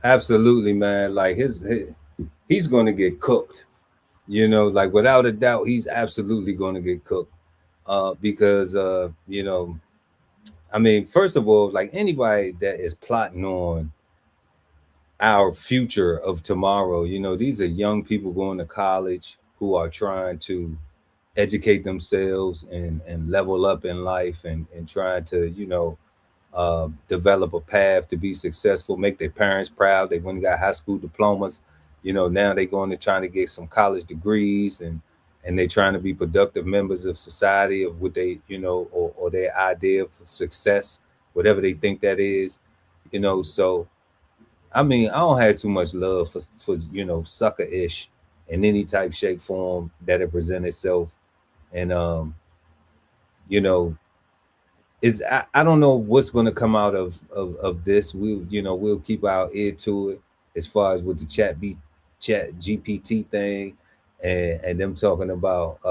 Absolutely, man. Like he's going to get cooked, like without a doubt, he's absolutely going to get cooked. Because I mean, first of all, like anybody that is plotting on our future of tomorrow, these are young people going to college who are trying to educate themselves and level up in life and trying to, develop a path to be successful, make their parents proud. They went and got high school diplomas. Now they're going to trying to get some college degrees and they're trying to be productive members of society of what they, or their idea of success, whatever they think that is, So, I mean, I don't have too much love for sucker-ish in any type, shape, form that it present itself. And, I don't know what's going to come out of this. We'll keep our ear to it as far as with the chat GPT thing and them talking about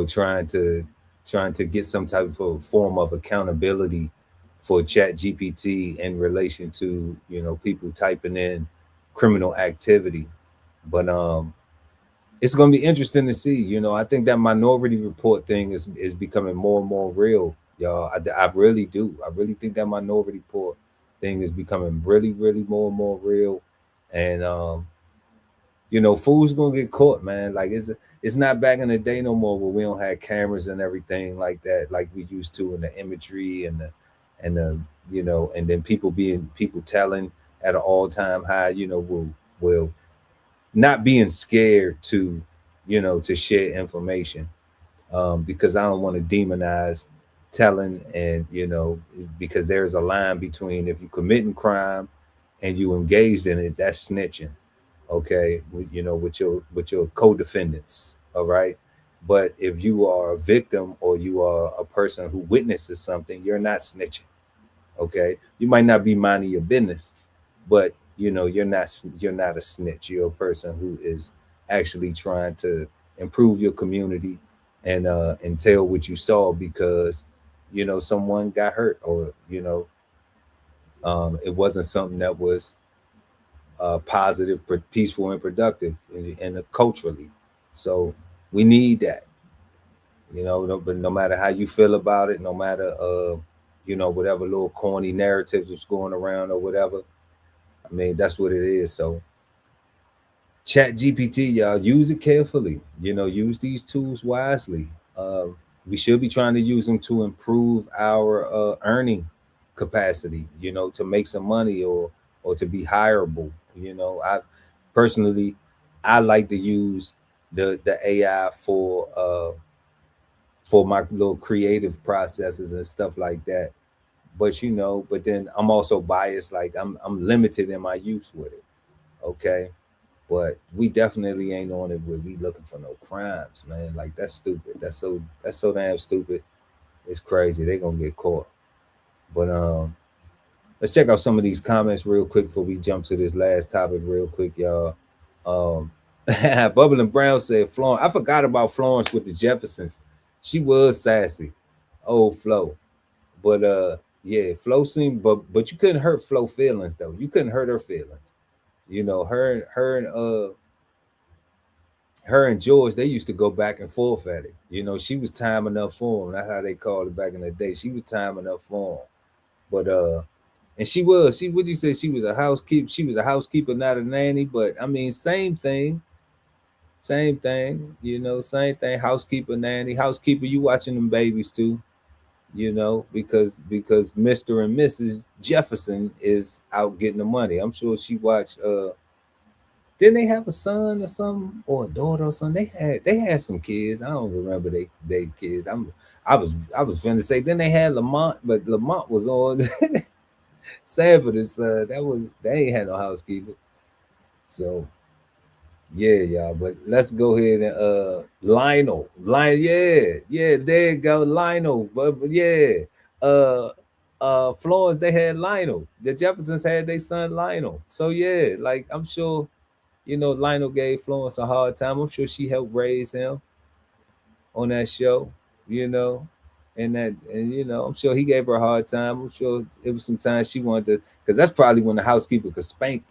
trying to get some type of form of accountability for chat GPT in relation to people typing in criminal activity. But it's going to be interesting to see. I think that Minority Report thing is becoming more and more real, y'all. I really do. I really think that Minority Report thing is becoming really, really more and more real. And fools gonna get caught, man. Like it's not back in the day no more where we don't have cameras and everything like that, like we used to, in the imagery and the and then people telling at an all-time high, will not being scared to to share information, because I don't want to demonize telling, and because there's a line between if you're committing crime and you engaged in it, that's snitching, okay, with your co-defendants, all right. But if you are a victim or you are a person who witnesses something, you're not snitching, okay. You might not be minding your business, but you're not a snitch. You're a person who is actually trying to improve your community and tell what you saw because someone got hurt, or it wasn't something that was positive, peaceful, and productive and culturally. So we need that, but no matter how you feel about it, no matter whatever little corny narratives was going around or whatever, I mean, that's what it is. So chat GPT, y'all, use it carefully, use these tools wisely. We should be trying to use them to improve our earning capacity, to make some money or to be hireable. I personally, I like to use the AI for my little creative processes and stuff like that. But but then I'm also biased, like I'm limited in my use with it. Okay. But we definitely ain't on it where we looking for no crimes, man. Like that's stupid. That's so damn stupid. It's crazy. They gonna get caught. But let's check out some of these comments real quick before we jump to this last topic real quick, y'all. Bubble and Brown said Florence. I forgot about Florence with the Jeffersons. She was sassy. old Flo. But yeah, Flo seemed, but you couldn't hurt Flo feelings though. You couldn't hurt her feelings. You know, her and George, they used to go back and forth at it. You know, she was timing up for him. That's how they called it back in the day. She was timing up for him. But and she would you say she was a housekeeper? She was a housekeeper, not a nanny. But I mean, same thing. Same thing, you know, same thing. Housekeeper, nanny, housekeeper, you watching them babies too, you know, because Mr. and Mrs. Jefferson is out getting the money. I'm sure she watched didn't they have a son or something or a daughter or something? They had some kids. I don't remember they kids. I was finna say then they had Lamont, but Lamont was on Sanford son. They ain't had no housekeeper. So yeah, y'all. But let's go ahead and Lionel. Yeah, there you go, Lionel. But yeah. Florence, they had Lionel. The Jeffersons had their son Lionel. So yeah, like I'm sure, you know, Lionel gave Florence a hard time. I'm sure she helped raise him on that show, you know. And you know, I'm sure he gave her a hard time. I'm sure it was some time she wanted to, because that's probably when the housekeeper could spank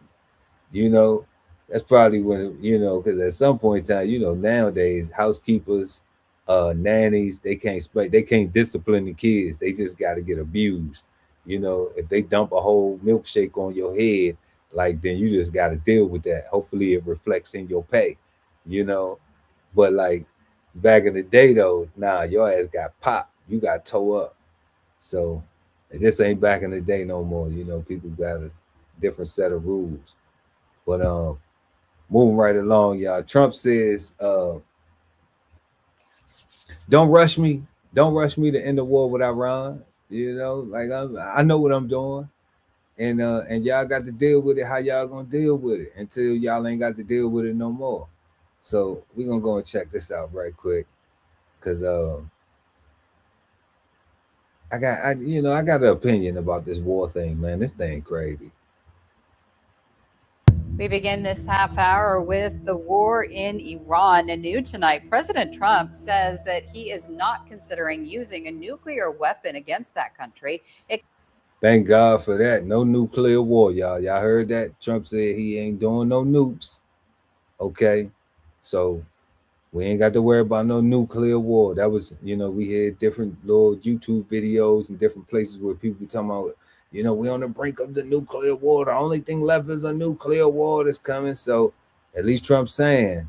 you know. That's probably when, you know, because at some point in time, you know, nowadays housekeepers, nannies, they can't discipline the kids. They just got to get abused. You know, if they dump a whole milkshake on your head, like then you just got to deal with that. Hopefully it reflects in your pay, you know. But like back in the day though, nah, your ass got popped. You got towed up. So this ain't back in the day no more. You know, people got a different set of rules. But moving right along, y'all. Trump says, "Don't rush me. Don't rush me to end the war with Iran." You know, like I know what I'm doing, and y'all got to deal with it. How y'all gonna deal with it until y'all ain't got to deal with it no more? So we're gonna go and check this out right quick, cause I got an opinion about this war thing, man. This thing crazy. We begin this half hour with the war in Iran. And new tonight, President Trump says that he is not considering using a nuclear weapon against that country. Thank God for that. No nuclear war, y'all. Y'all heard that? Trump said he ain't doing no nukes. Okay. So we ain't got to worry about no nuclear war. That was, you know, we had different little YouTube videos and different places where people be talking about, you know, we on the brink of the nuclear war. The only thing left is a nuclear war that's coming. So at least Trump's saying,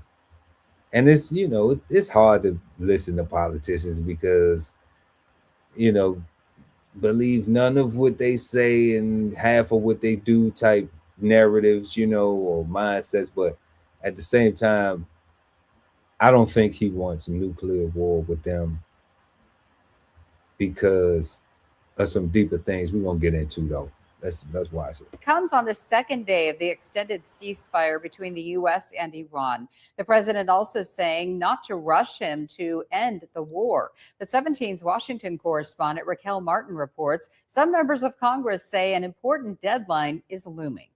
and it's, you know, it's hard to listen to politicians because, you know, believe none of what they say and half of what they do type narratives, you know, or mindsets. But at the same time, I don't think he wants a nuclear war with them because of some deeper things we're going to get into, though. Let's watch it. It comes on the second day of the extended ceasefire between the U.S. and Iran. The president also saying not to rush him to end the war. The 17's Washington correspondent Raquel Martin reports some members of Congress say an important deadline is looming.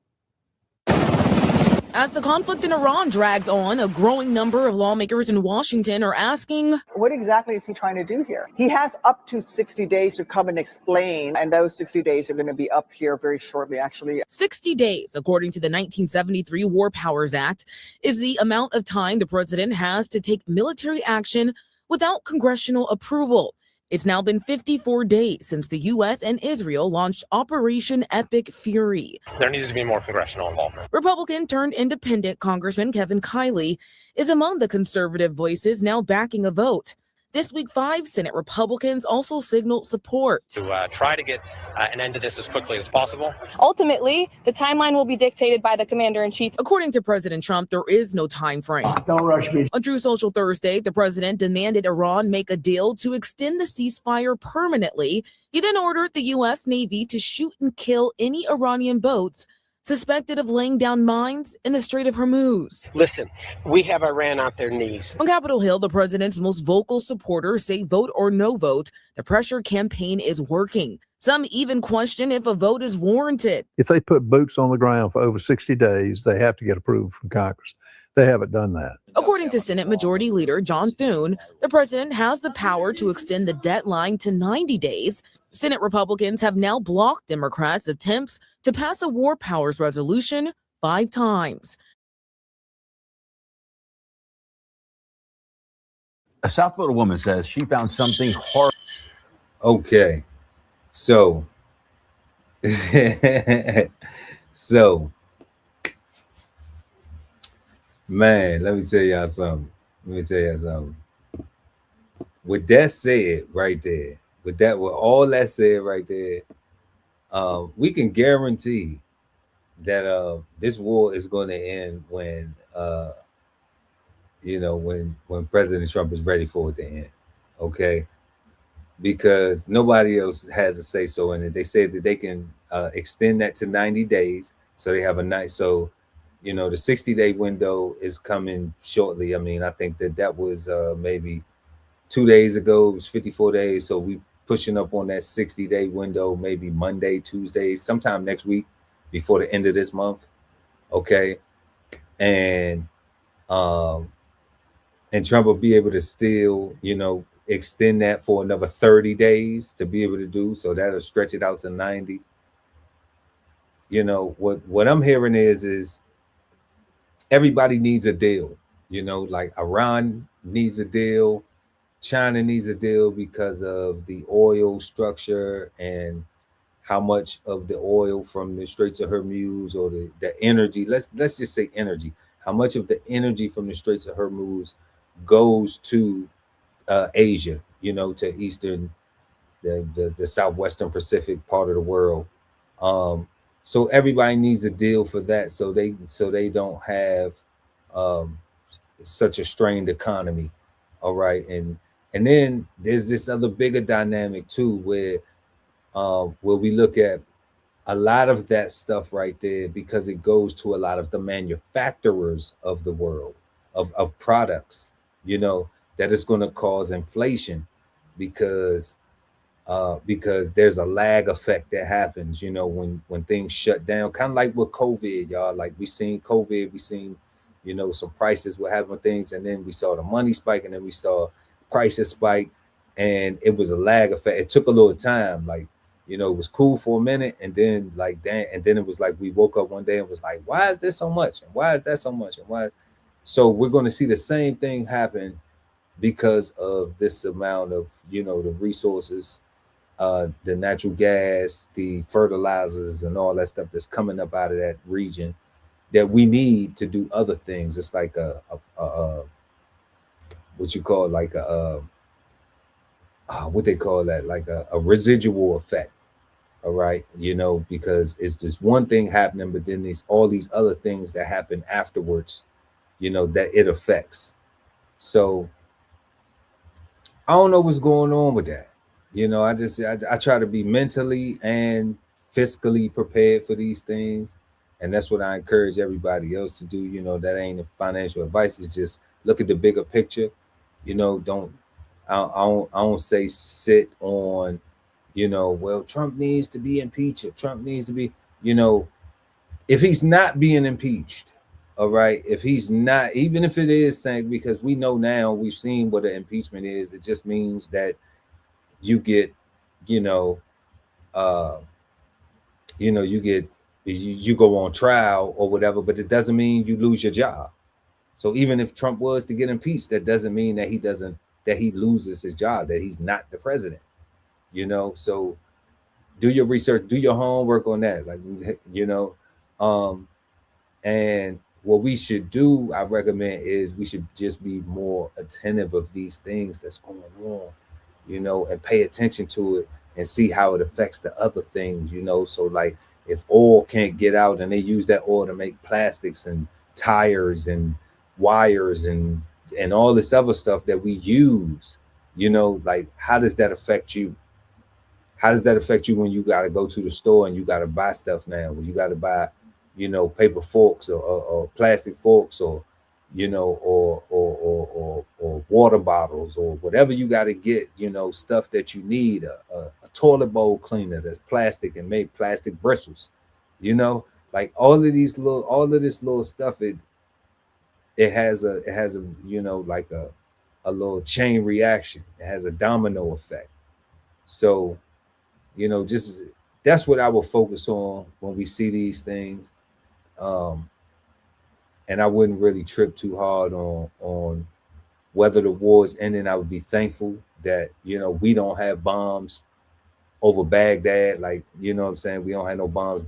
As the conflict in Iran drags on, a growing number of lawmakers in Washington are asking, what exactly is he trying to do here? He has up to 60 days to come and explain, and those 60 days are going to be up here very shortly, actually. 60 days, according to the 1973 War Powers Act, is the amount of time the president has to take military action without congressional approval. It's now been 54 days since the U.S. and Israel launched Operation Epic Fury. There needs to be more congressional involvement. Republican turned independent Congressman Kevin Kylie is among the conservative voices now backing a vote. This week, 5 Senate Republicans also signaled support. To try to get an end to this as quickly as possible. Ultimately, the timeline will be dictated by the commander-in-chief. According to President Trump, there is no time frame. Don't rush me. On True Social Thursday, the president demanded Iran make a deal to extend the ceasefire permanently. He then ordered the U.S. Navy to shoot and kill any Iranian boats suspected of laying down mines in the Strait of Hormuz. Listen, we have Iran out their knees. On Capitol Hill, the president's most vocal supporters say vote or no vote, the pressure campaign is working. Some even question if a vote is warranted. If they put boots on the ground for over 60 days, they have to get approval from Congress. They haven't done that. According to Senate Majority Leader John Thune, the president has the power to extend the deadline to 90 days. Senate Republicans have now blocked Democrats' attempts to pass a war powers resolution 5 times. A South Florida woman says she found something horrible. Okay, so so man, let me tell y'all something. With that said, right there, with all that said right there, we can guarantee that this war is going to end when when President Trump is ready for it to end. Okay, because nobody else has a say so in it. They said that they can extend that to 90 days, so they have a night. So the 60-day window is coming shortly. I mean, I think that was maybe 2 days ago. It was 54 days, so we pushing up on that 60-day window, maybe Monday, Tuesday, sometime next week before the end of this month. Okay, and Trump will be able to still extend that for another 30 days to be able to do, so that'll stretch it out to 90. What I'm hearing is everybody needs a deal. Like Iran needs a deal, China needs a deal because of the oil structure and how much of the oil from the Straits of Hormuz, or the energy, let's just say energy, how much of the energy from the Straits of Hormuz goes to Asia, to eastern, the southwestern Pacific part of the world. So everybody needs a deal for that, so they don't have such a strained economy. All right, and then there's this other bigger dynamic too, where we look at a lot of that stuff right there, because it goes to a lot of the manufacturers of the world of products, that is going to cause inflation, because there's a lag effect that happens, when things shut down, kind of like with COVID, y'all. Like we seen COVID, we seen, some prices were having things, and then we saw the money spike, and then we saw prices spike, and it was a lag effect. It took a little time, like, it was cool for a minute, and then and then it was like we woke up one day and was like, why is this so much? And why is that so much? And why? So we're going to see the same thing happen because of this amount of, the resources, the natural gas, the fertilizers, and all that stuff that's coming up out of that region that we need to do other things. It's like what you call like what they call that, like a residual effect. All right, because it's just one thing happening, but then there's all these other things that happen afterwards, that it affects. So I don't know what's going on with that. I try to be mentally and fiscally prepared for these things, and that's what I encourage everybody else to do. That ain't financial advice. It's just look at the bigger picture. I don't say sit on, well, Trump needs to be impeached, or Trump needs to be, if he's not being impeached, all right, if he's not, even if it is saying, because we know now, we've seen what an impeachment is, it just means that you get, you go on trial or whatever, but it doesn't mean you lose your job. So even if Trump was to get impeached, that doesn't mean that he loses his job, that he's not the president. So do your research, do your homework on that, and what we should do, I recommend, is we should just be more attentive of these things that's going on, and pay attention to it and see how it affects the other things, so like if oil can't get out and they use that oil to make plastics and tires and wires and all this other stuff that we use, like how does that affect you? How does that affect you when you got to go to the store and you got to buy stuff now? When you got to buy, paper forks or plastic forks, or, or water bottles, or whatever you got to get, stuff that you need, a toilet bowl cleaner that's plastic and made plastic bristles, like all of this little stuff, it has a like a little chain reaction. It has a domino effect. So, just that's what I will focus on when we see these things. And I wouldn't really trip too hard on whether the war is ending. I would be thankful that we don't have bombs over Baghdad. Like, you know what I'm saying? We don't have no bombs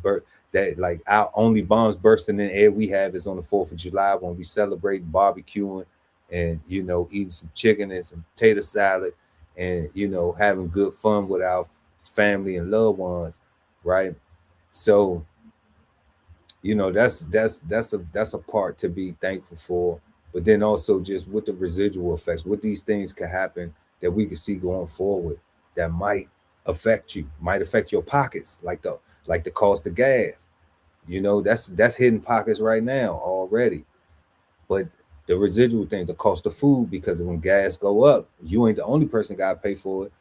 that like our only bombs bursting in the air we have is on the 4th of July when we celebrate barbecuing and eating some chicken and some potato salad and having good fun with our family and loved ones, right? So that's a part to be thankful for. But then also just with the residual effects, what these things can happen that we can see going forward that might affect you, might affect your pockets, like the cost of gas. That's hitting pockets right now already. But the residual thing, the cost of food, because when gas go up, you ain't the only person got to pay for it.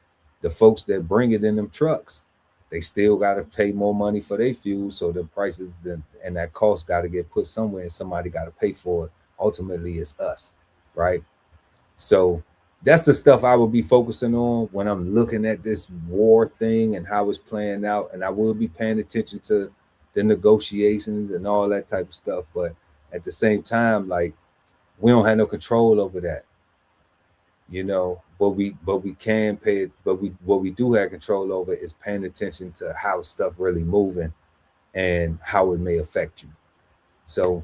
The folks that bring it in them trucks, they still got to pay more money for their fuel. So the prices and that cost got to get put somewhere, and somebody got to pay for it. Ultimately, it's us, right? So that's the stuff I will be focusing on when I'm looking at this war thing and how it's playing out. And I will be paying attention to the negotiations and all that type of stuff. But at the same time, like, we don't have no control over that, but we can pay it. But what we do have control over is paying attention to how stuff really moving and how it may affect you. So,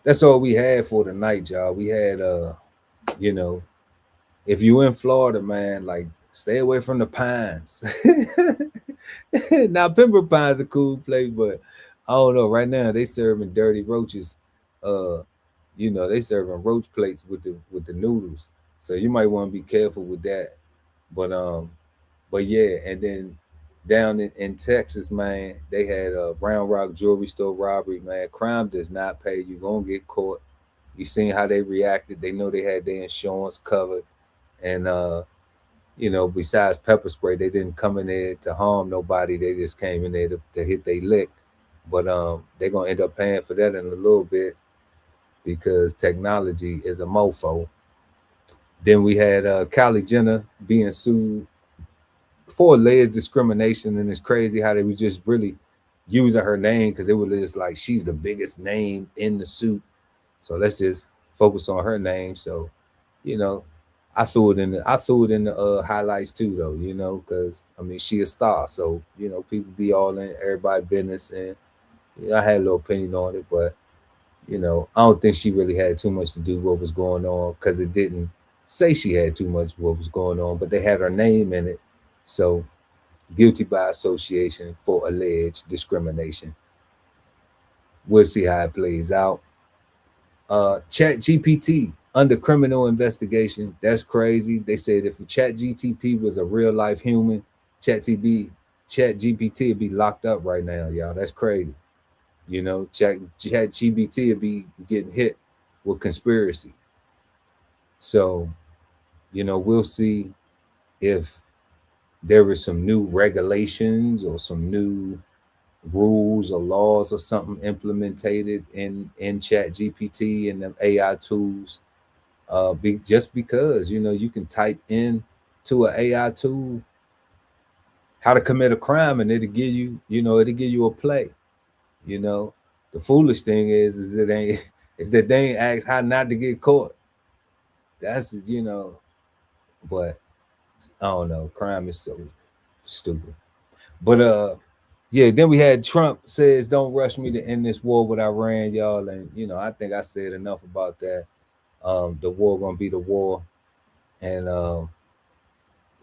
that's all we had for tonight, y'all. We had if you in Florida, man, like, stay away from the Pines. Now Pembroke Pines a cool place, but I don't know. Right now they serving dirty roaches. They serving roach plates with the noodles. So you might want to be careful with that. But yeah, and then down in Texas, man, they had a Round Rock jewelry store robbery, man. Crime does not pay. You're gonna get caught. You seen how they reacted. They know they had their insurance covered. And besides pepper spray, they didn't come in there to harm nobody. They just came in there to hit they lick. But they're gonna end up paying for that in a little bit because technology is a mofo. Then we had Kylie Jenner being sued for alleged discrimination, and it's crazy how they was just really using her name because it was just like she's the biggest name in the suit. So let's just focus on her name. So, I threw it in the highlights too, though, because I mean she a star. So people be all in everybody business, and I had a little opinion on it, but I don't think she really had too much to do with what was going on because it didn't say she had too much what was going on, but they had her name in it. So guilty by association for alleged discrimination. We'll see how it plays out. ChatGPT under criminal investigation. That's crazy. They said if ChatGPT was a real life human, ChatGPT would be locked up right now, y'all. That's crazy. ChatGPT would be getting hit with conspiracy. So, we'll see if there is some new regulations or some new rules or laws or something implemented in ChatGPT and them AI tools. Just because you can type in to an AI tool how to commit a crime and it'll give you a play. The foolish thing is that they ain't asked how not to get caught. That's but I don't know. Crime is so stupid. But yeah, then we had Trump says, "Don't rush me to end this war with Iran, y'all." And I think I said enough about that. The war gonna be the war, and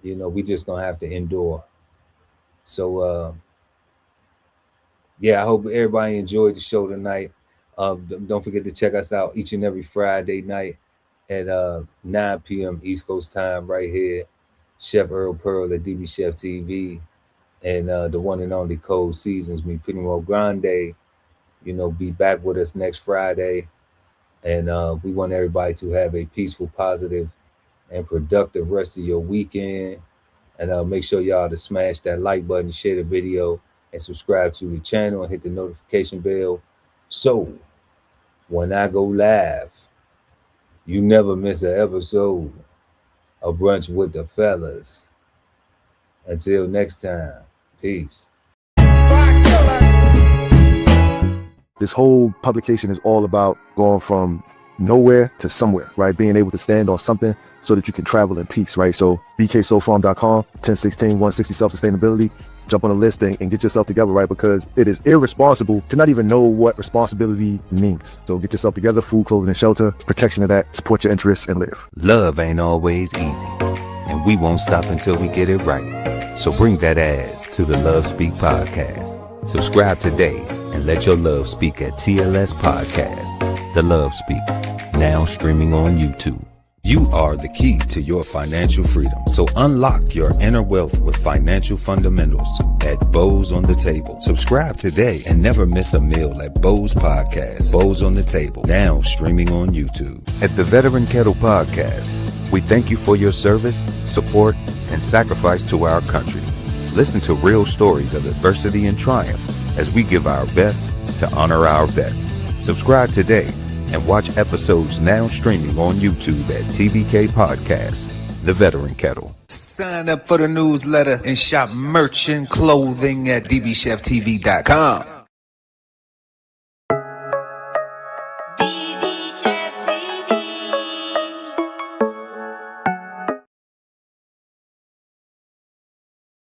we just gonna have to endure. So yeah, I hope everybody enjoyed the show tonight. Don't forget to check us out each and every Friday night at 9 p.m. East Coast time right here. Chef Earl Pearl at DBCHEFTV, and the one and only Cold Seasons, me Primo Grande, be back with us next Friday. And we want everybody to have a peaceful, positive, and productive rest of your weekend. And make sure y'all to smash that like button, share the video, and subscribe to the channel and hit the notification bell So when I go live, you never miss an episode of Brunch with the Fellas. Until next time, peace. This whole publication is all about going from nowhere to somewhere, right? Being able to stand on something so that you can travel in peace, right? So bksoulfarm.com, 1016 160 self-sustainability. Jump on the list and get yourself together, right? Because it is irresponsible to not even know what responsibility means. So get yourself together, food, clothing, and shelter, protection of that, support your interests, and live. Love ain't always easy, and we won't stop until we get it right. So bring that ass to the Love Speak podcast. Subscribe today and let your love speak at TLS Podcast. The Love Speak, now streaming on YouTube. You are the key to your financial freedom. So unlock your inner wealth with financial fundamentals at Bows on the Table. Subscribe today and never miss a meal at Bows Podcast. Bows on the Table, now streaming on YouTube. At the Veteran Kettle Podcast, we thank you for your service, support, and sacrifice to our country. Listen to real stories of adversity and triumph as we give our best to honor our vets. Subscribe today and watch episodes now streaming on YouTube at TVK Podcast, The Veteran Kettle. Sign up for the newsletter and shop merch and clothing at DBCHEFTV.com.